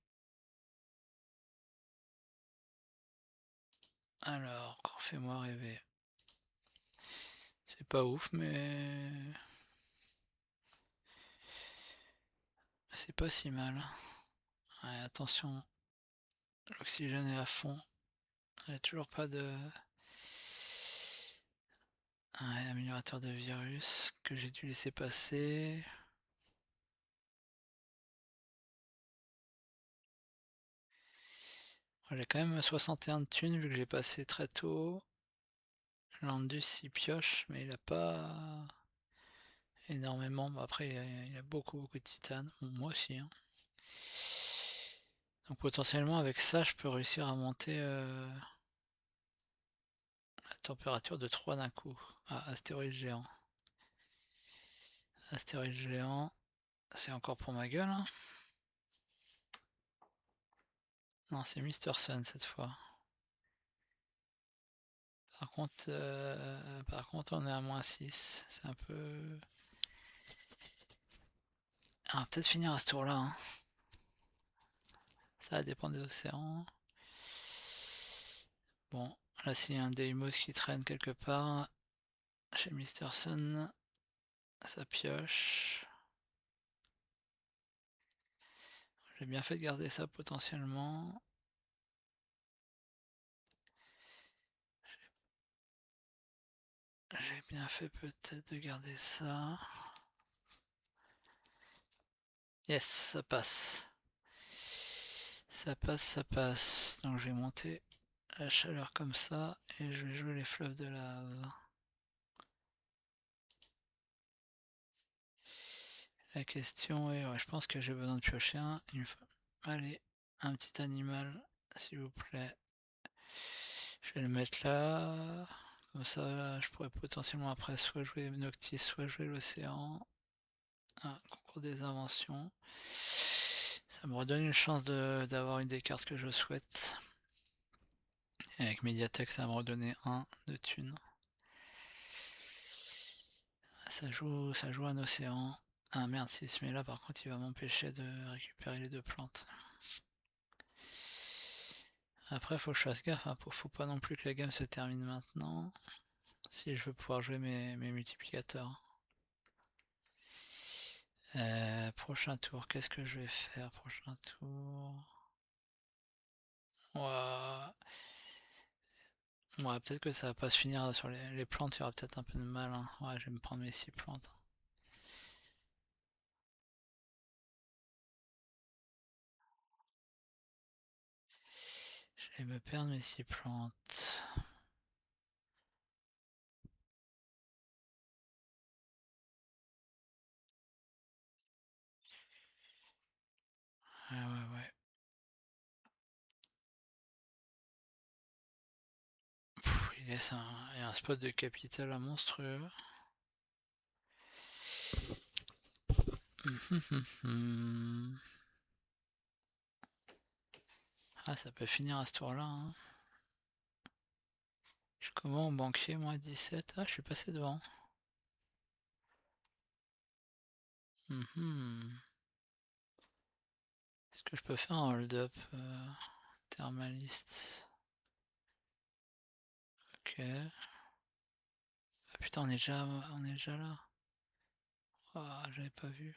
Alors, fais-moi rêver. C'est pas ouf, mais c'est pas si mal. Ouais, attention, l'oxygène est à fond. Il n'y a toujours pas de... Ouais, améliorateur de virus que j'ai dû laisser passer. J'ai quand même 61 de thunes vu que j'ai passé très tôt. Landus il pioche, mais il a pas énormément. Bon, après, il a beaucoup de titane. Bon, moi aussi, hein. Donc potentiellement avec ça, je peux réussir à monter la température de 3 d'un coup. Ah, astéroïde géant. Astéroïde géant, c'est encore pour ma gueule, hein. Non, c'est Mister Sun cette fois. Par contre, on est à -6. C'est un peu... Ah, on va peut-être finir à ce tour-là, hein. Ça va dépendre des océans. Bon, là, s'il y a un Deimos qui traîne quelque part, chez Mister Sun, ça pioche. J'ai bien fait de garder ça potentiellement. J'ai bien fait peut-être de garder ça. Yes, ça passe. Ça passe, ça passe. Donc je vais monter la chaleur comme ça et je vais jouer les fleuves de lave. La question est, ouais, je pense que j'ai besoin de piocher une fois. Allez, un petit animal, s'il vous plaît. Je vais le mettre là. Comme ça, je pourrais potentiellement après soit jouer Noctis, soit jouer l'océan. Un concours des inventions. Ça me redonne une chance d'avoir une des cartes que je souhaite. Et avec Mediatek, ça va me redonner un de thunes. Ça joue un océan. Ah merde, s'il se met là, par contre, il va m'empêcher de récupérer les deux plantes. Après, faut que je fasse gaffe, hein, faut pas non plus que la gamme se termine maintenant. Si je veux pouvoir jouer mes multiplicateurs. Prochain tour, qu'est-ce que je vais faire? Prochain tour. Ouah. Ouais, peut-être que ça va pas se finir sur les plantes, il y aura peut-être un peu de mal. Hein. Ouais, je vais me prendre mes 6 plantes. Je vais me perdre mes 6 plantes. Ouais, ouais, ouais. Il laisse un spot de capital monstrueux. Ah, ça peut finir à ce tour-là. Hein. Je suis comment au banquier, moi, 17. Ah, je suis passé devant. Est-ce que je peux faire un hold-up thermaliste? Ok. Ah putain, on est déjà là. Ah, j'avais pas vu.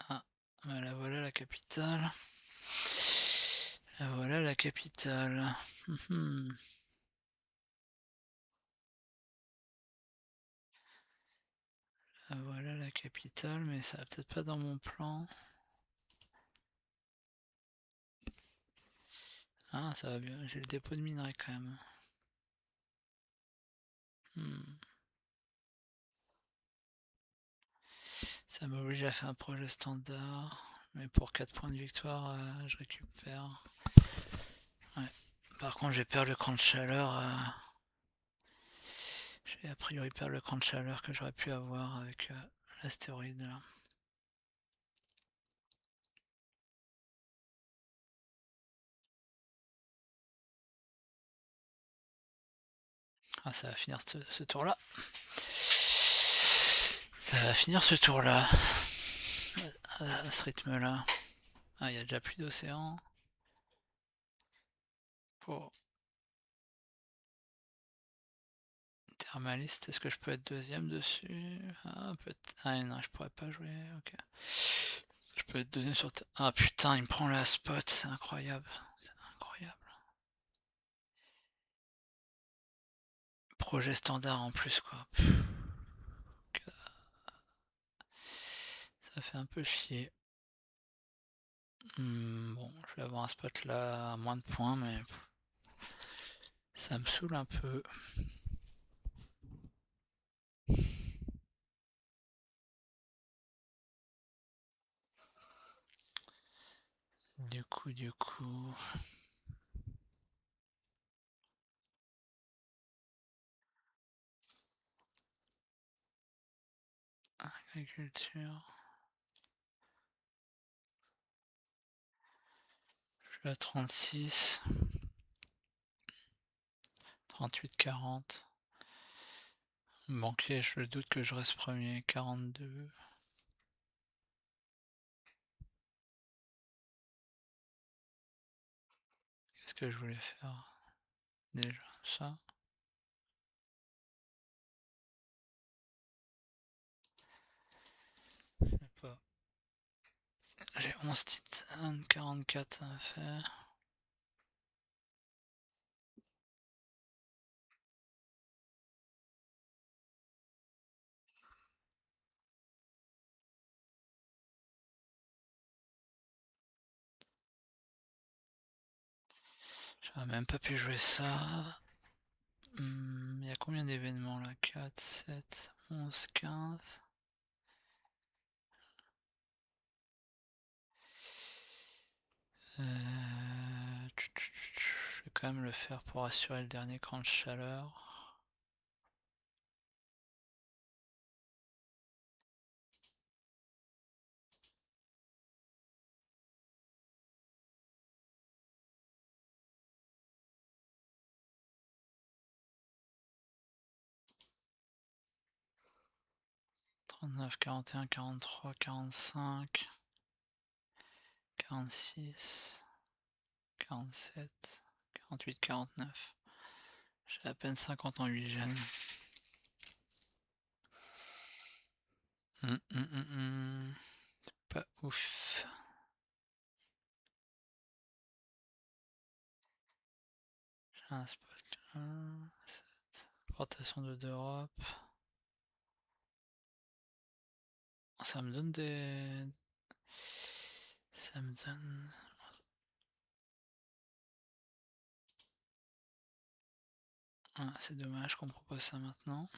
Ah, bah la voilà la capitale. La voilà la capitale. La voilà la capitale, mais ça va peut-être pas dans mon plan. Ah, ça va bien. J'ai le dépôt de minerai quand même. Ça m'oblige à faire un projet standard. Mais pour 4 points de victoire, je récupère. Ouais. Par contre, j'ai perdu le cran de chaleur. J'ai a priori perdu le cran de chaleur que j'aurais pu avoir avec l'astéroïde. Ah, ça va finir ce tour-là. Ça va finir ce tour-là. À ce rythme-là. Ah, il y a déjà plus d'océan. Pour thermaliste, est-ce que je peux être deuxième dessus? Ah, peut-être. Ah non, je pourrais pas jouer. Ok. Je peux être deuxième sur. Ah putain, il me prend la spot, c'est incroyable. C'est incroyable. Projet standard en plus, quoi. Ça fait un peu chier. Bon, je vais avoir un spot là à moins de points, mais ça me saoule un peu. Du coup. Agriculture. Je suis à 36. 38, 40. Banquier, je doute que je reste premier. 42. Qu'est-ce que je voulais faire? Déjà, ça. Je sais pas. J'ai 11 titane, 44 ça va faire. J'aurais même pas pu jouer ça. Il y a combien d'événements là? 4, 7, 11, 15. Je vais quand même le faire pour assurer le dernier cran de chaleur. Trente-neuf, 41, 43, 45, 46, 47, 48, 49. J'ai à peine 50 en 8 gènes. Pas ouf. J'ai un spot là. 7. Portation d'Europe. Ça me donne des. Ça me donne. Ah, c'est dommage qu'on propose ça maintenant.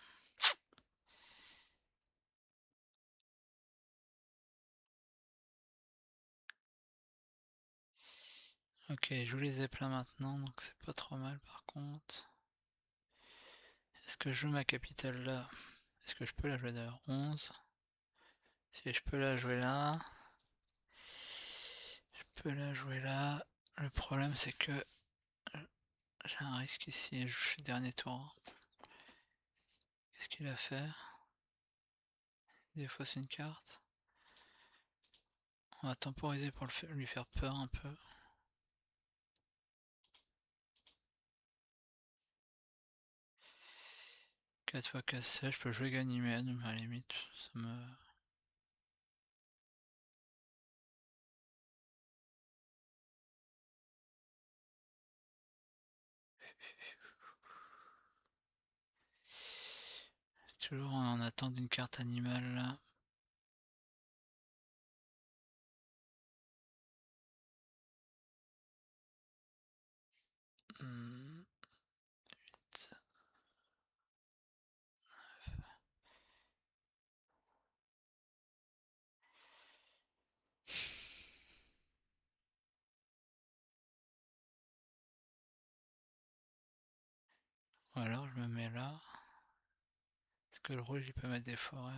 Ok, je joue les éplats maintenant, donc c'est pas trop mal par contre. Est-ce que je joue ma capitale là? Est-ce que je peux la jouer d'ailleurs? 11. Si je peux la jouer là. Je peux la jouer là. Le problème c'est que j'ai un risque ici, je fais dernier tour. Qu'est-ce qu'il a fait? Des fois c'est une carte. On va temporiser pour lui faire peur un peu. 4 fois cassé, je peux jouer Ganymède, mais à la limite, ça me. Toujours en attente d'une carte animale là. Hmm, Ou alors je me mets là. Est-ce que le rouge il peut mettre des forêts?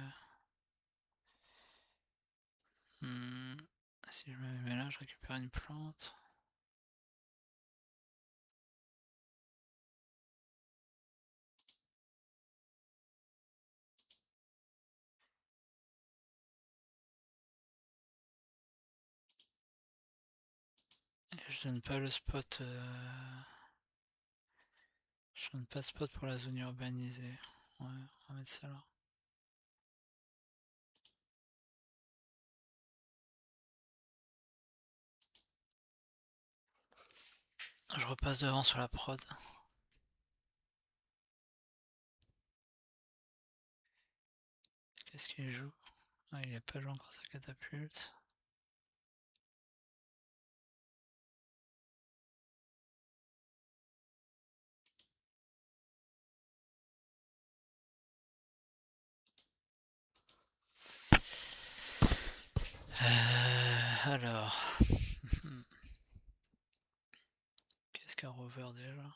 Si je me mets là, je récupère une plante. Et je donne pas le spot. Je donne pas de spot pour la zone urbanisée. Ouais, on va mettre ça là. Je repasse devant sur la prod. Qu'est-ce qu'il joue? Ah, il a pas joué encore sa catapulte. Alors. Qu'est-ce qu'un rover déjà?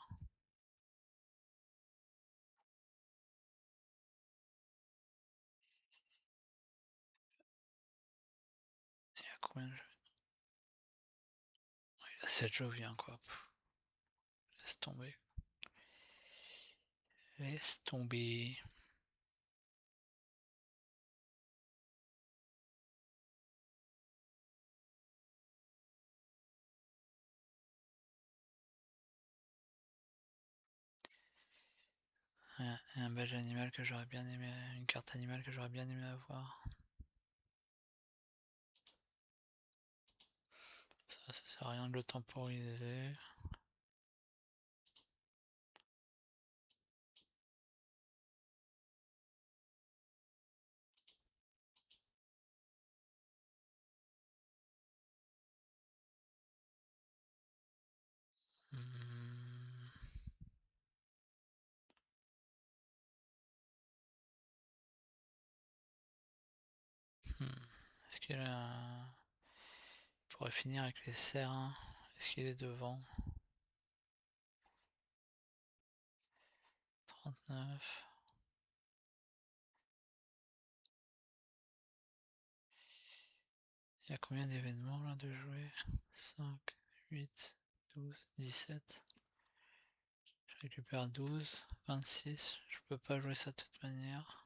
Il y a combien de jeux? Il a 7 Joviens quoi. Laisse tomber. Laisse tomber. Un badge animal que j'aurais bien aimé. Une carte animale que j'aurais bien aimé avoir. à rien de le temporiser. Hmm. Hmm. Est-ce qu'il a... Il pourrait finir avec les serres, hein. Est-ce qu'il est devant? 39. Il y a combien d'événements là de jouer? 5, 8, 12, 17. Je récupère 12, 26. Je peux pas jouer ça de toute manière.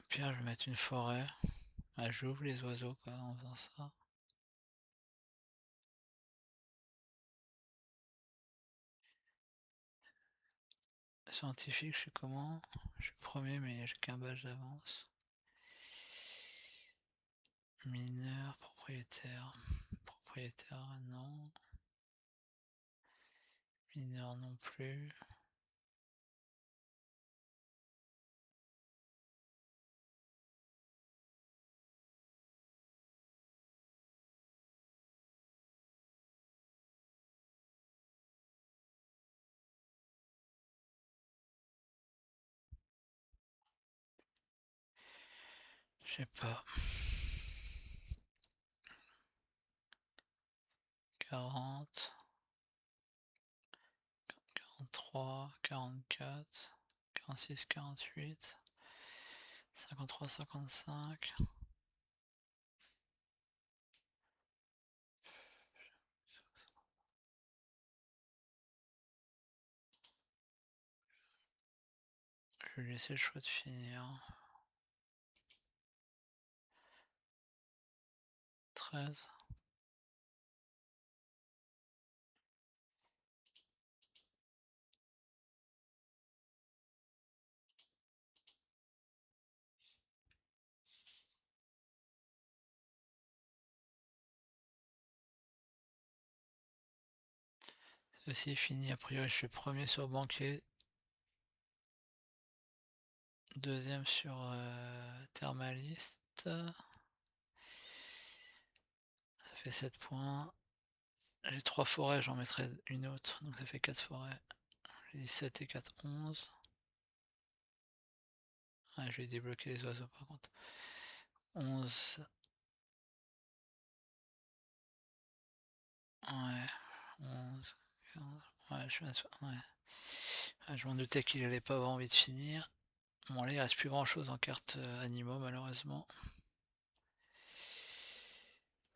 Puis là, je vais mettre une forêt. Ah, j'ouvre les oiseaux quoi en faisant ça. Scientifique, je suis comment? Je suis premier mais j'ai qu'un badge d'avance. Mineur, propriétaire. Propriétaire, non. Mineur non plus. Je sais pas. 40. 43, 44, 46, 48, 53, 55. Je vais laisser le choix de finir. 13. Ceci est fini, a priori je suis premier sur banquier. Deuxième sur thermaliste. Ça fait 7 points. J'ai 3 forêts, j'en mettrai une autre. Donc ça fait 4 forêts. J'ai 17 et 4, 11. Ouais, je vais débloquer les oiseaux par contre. 11. Ouais. 11. 15. Ouais, je m'en doutais qu'il allait pas avoir envie de finir. Bon là il reste plus grand chose en carte animaux malheureusement.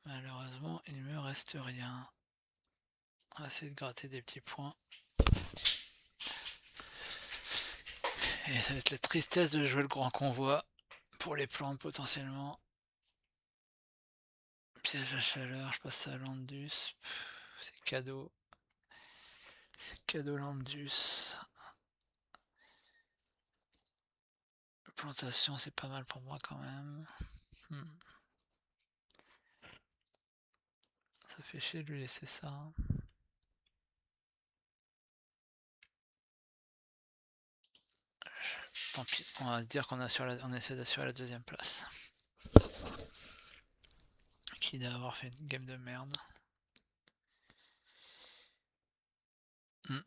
Malheureusement il me reste rien. On va essayer de gratter des petits points. Et ça va être la tristesse de jouer le grand convoi pour les plantes potentiellement. Piège à chaleur, je passe à Landus. C'est cadeau. C'est cadeau Landus. Plantation c'est pas mal pour moi quand même. Ça fait chier de lui laisser ça. Tant pis, on va dire qu'on essaie d'assurer la deuxième place. Qui doit avoir fait une game de merde. Ouais,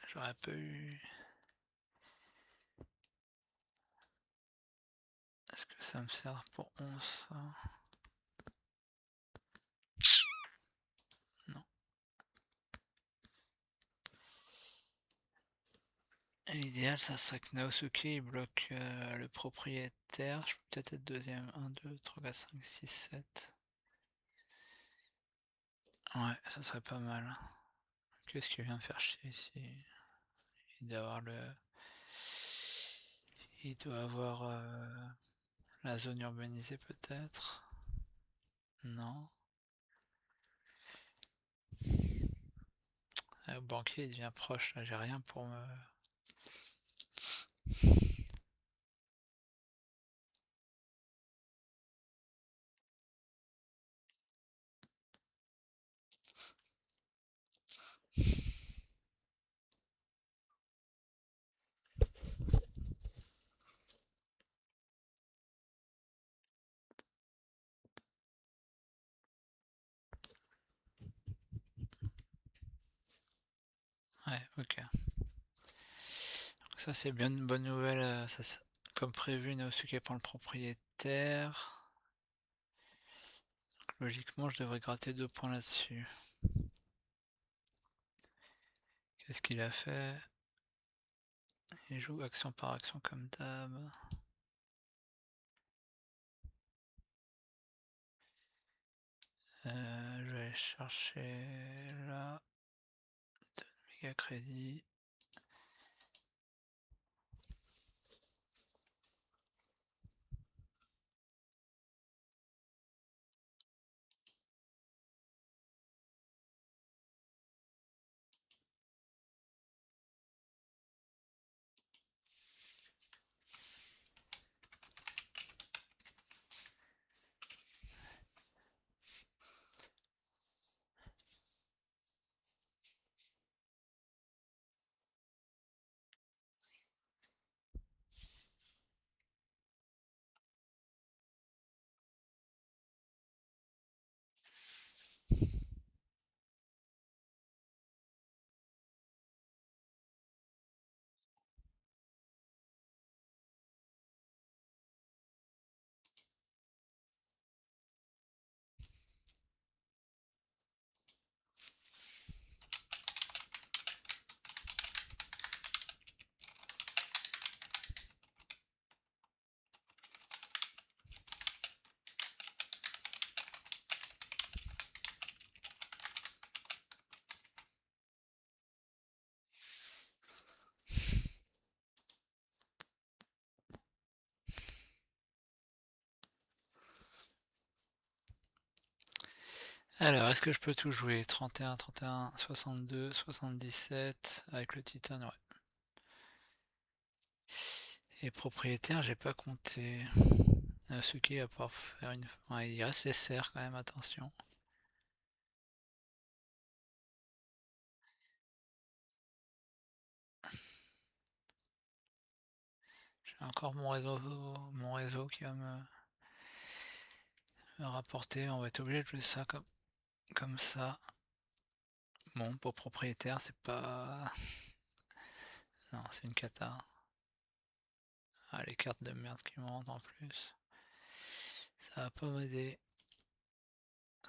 j'aurais pas eu... Est-ce que ça me sert pour 11 ça? Non. L'idéal ça serait que Naosuke bloque le propriétaire. Je peux peut-être être deuxième. 1, 2, 3, 4, 5, 6, 7. Ouais, ça serait pas mal. Qu'est-ce qu'il vient faire chier ici? Il doit avoir le... Il doit avoir la zone urbanisée peut-être. Non. Le banquier il devient proche, là j'ai rien pour me... Ouais, ok. Donc ça c'est bien une bonne nouvelle, comme prévu, Naosuke prend le propriétaire. Donc, logiquement je devrais gratter 2 points là-dessus. Qu'est-ce qu'il a fait? Il joue action par action comme d'hab. Je vais aller chercher là. 2 méga crédit. Alors, est-ce que je peux tout jouer? 31, 31, 62, 77 avec le titane, ouais. Et propriétaire, j'ai pas compté. Naosuke va pouvoir faire une... Ouais, il reste les serres quand même, attention. J'ai encore mon réseau qui va me rapporter. On va être obligé de jouer ça comme ça. Bon, pour propriétaire, c'est pas... Non, c'est une cata. Ah, les cartes de merde qui montent en plus. Ça va pas m'aider.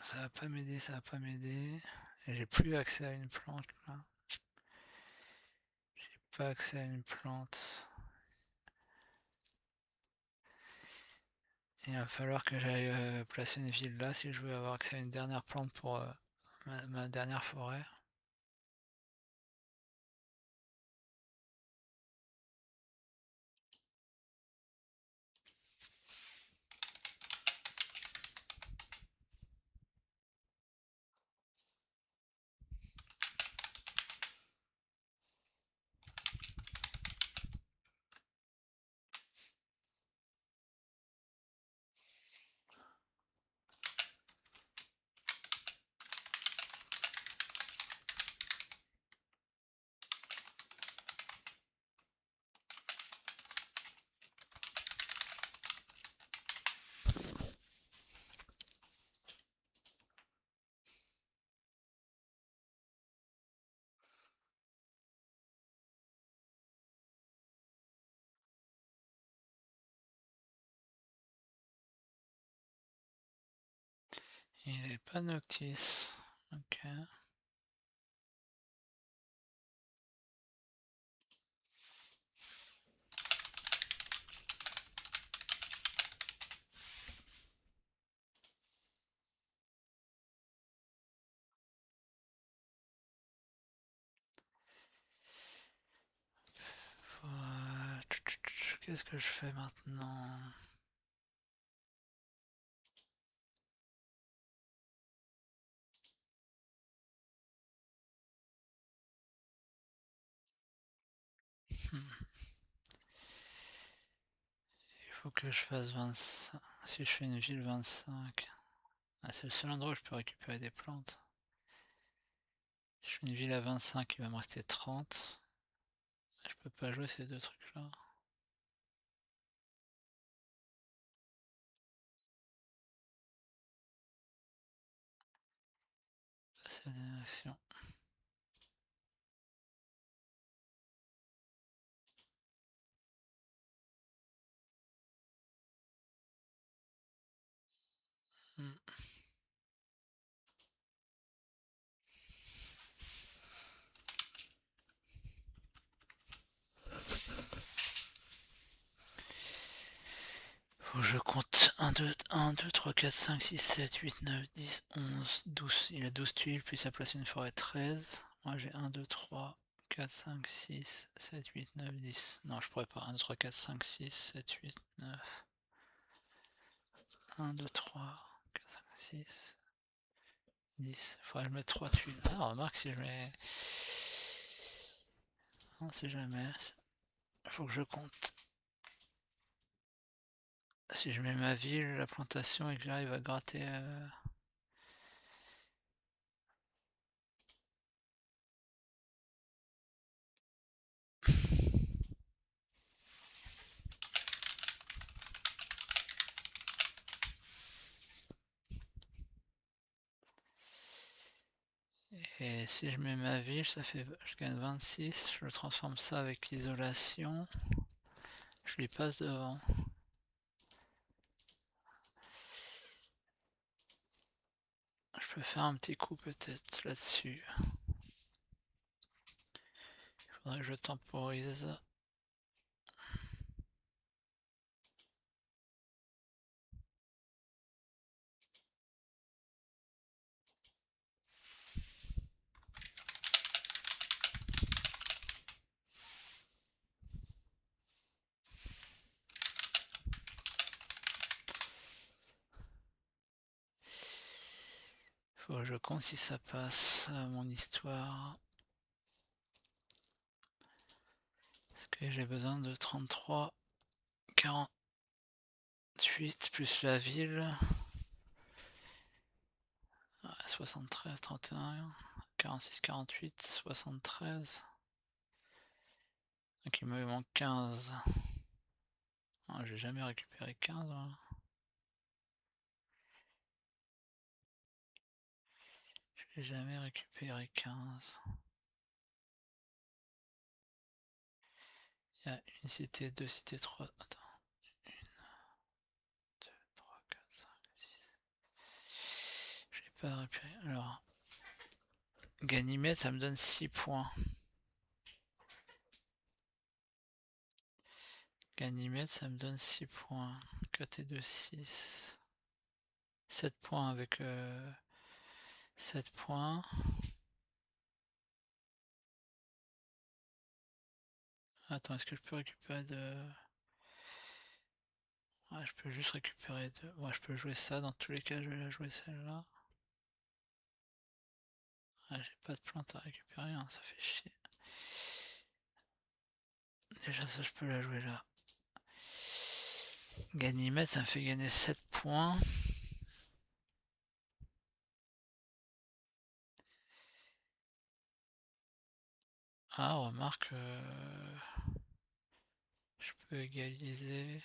Ça va pas m'aider, ça va pas m'aider. Et j'ai plus accès à une plante là. J'ai pas accès à une plante. Il va falloir que j'aille placer une ville là si je veux avoir accès à une dernière plante pour ma dernière forêt. Il est pas Noctis. Ok. Qu'est-ce que je fais maintenant? Hmm. Il faut que je fasse 25. Si je fais une ville 25. Ah, c'est le seul endroit où je peux récupérer des plantes. Si je fais une ville à 25, il va me rester 30. Je peux pas jouer ces deux trucs-là. C'est une action. Hmm. Faut que je compte 1, 2, 3, 4, 5, 6, 7, 8, 9, 10, 11, 12. Il a 12 tuiles, puis ça place une forêt 13. Moi j'ai 1, 2, 3, 4, 5, 6, 7, 8, 9, 10. Non, je pourrais pas. 1, 2, 3, 4, 5, 6, 7, 8, 9. 1, 2, 3, 4, 5, 6, 10. Faudrait que je mette 3 tuiles. Ah, remarque si je mets. On sait jamais. Faut que je compte. Si je mets ma ville, la plantation et que j'arrive à gratter. Et si je mets ma ville, ça fait. Je gagne 26. Je transforme ça avec l'isolation. Je lui passe devant. Je peux faire un petit coup peut-être là-dessus. Il faudrait que je temporise. Faut que je compte si ça passe mon histoire. Parce que j'ai besoin de 33, 48 plus la ville. 73, 31, 46, 48, 73. Donc il me manque 15. Ah, j'ai jamais récupéré 15. Hein. J'ai jamais récupéré 15. Il y a une cité, deux cités, trois. Attends. 1, 2, 3, 4, 5, 6. J'ai pas récupéré. Alors. Ganymède, ça me donne 6 points. Ganymède, ça me donne 6 points. 4 et 2, 6. 7 points avec 7 points. Attends, est-ce que je peux récupérer de. Ouais, je peux juste récupérer de. Ouais, je peux jouer ça. Dans tous les cas, je vais la jouer celle-là. Ouais, j'ai pas de plante à récupérer, hein, ça fait chier. Déjà, ça, je peux la jouer là. Ganymède, ça me fait gagner 7 points. Ah, remarque, je peux égaliser.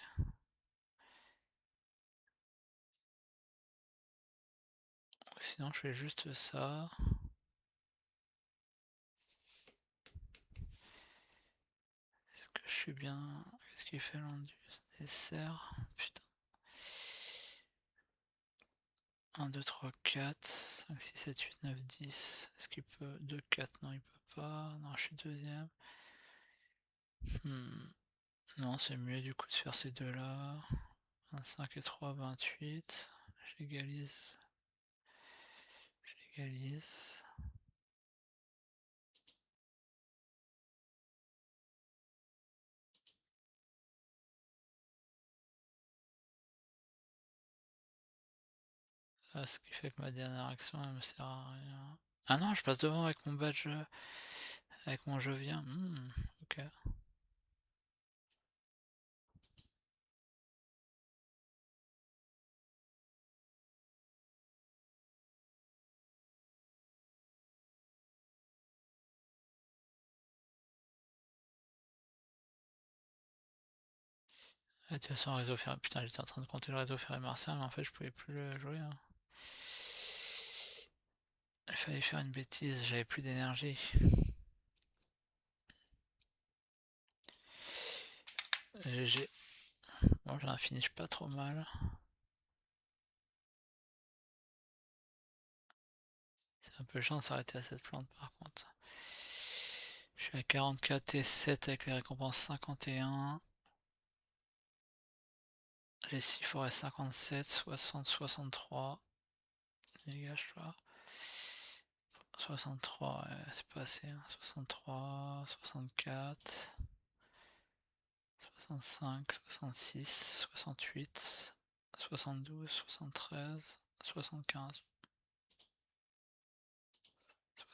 Sinon, je fais juste ça. Est-ce que je suis bien. Qu'est-ce qu'il fait l'Indus? Des serres. Putain. 1, 2, 3, 4, 5, 6, 7, 8, 9, 10. Est-ce qu'il peut. 2, 4, non, il peut pas. Non, je suis deuxième. Non, c'est mieux du coup de faire ces deux-là. 25 et 3, 28. J'égalise. J'égalise. Ce qui fait que ma dernière action elle me sert à rien. Ah non, je passe devant avec mon badge, avec mon je viens. OK. Ah, de toute façon, réseau ferré, putain, j'étais en train de compter le réseau ferré martien, mais en fait, je pouvais plus le jouer, hein. Il fallait faire une bêtise, j'avais plus d'énergie. GG. Bon, j'ai un finish pas trop mal. C'est un peu chiant de s'arrêter à cette plante par contre. Je suis à 44 et 7 avec les récompenses 51. Les 6 forêts 57, 60, 63. Dégage-toi. 63, ouais, c'est pas assez. 63, 64, 65, 66, 68, 72, 73, 75,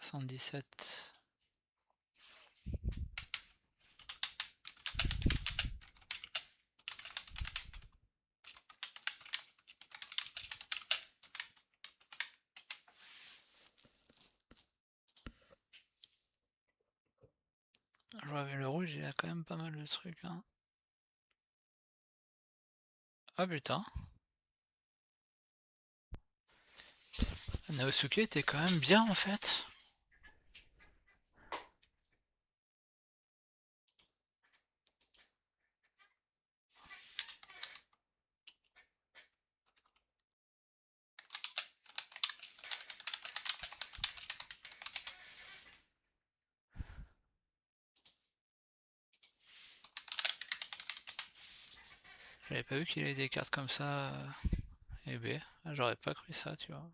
77. Je vois, mais le rouge, il a quand même pas mal de trucs, hein. Ah putain. Naosuke était quand même bien en fait. J'avais pas vu qu'il avait des cartes comme ça. Et B. Ah, j'aurais pas cru ça, tu vois.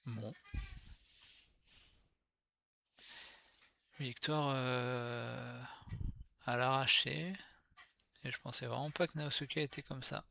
Bon. Victoire à l'arraché. Et je pensais vraiment pas que Naosuke était comme ça.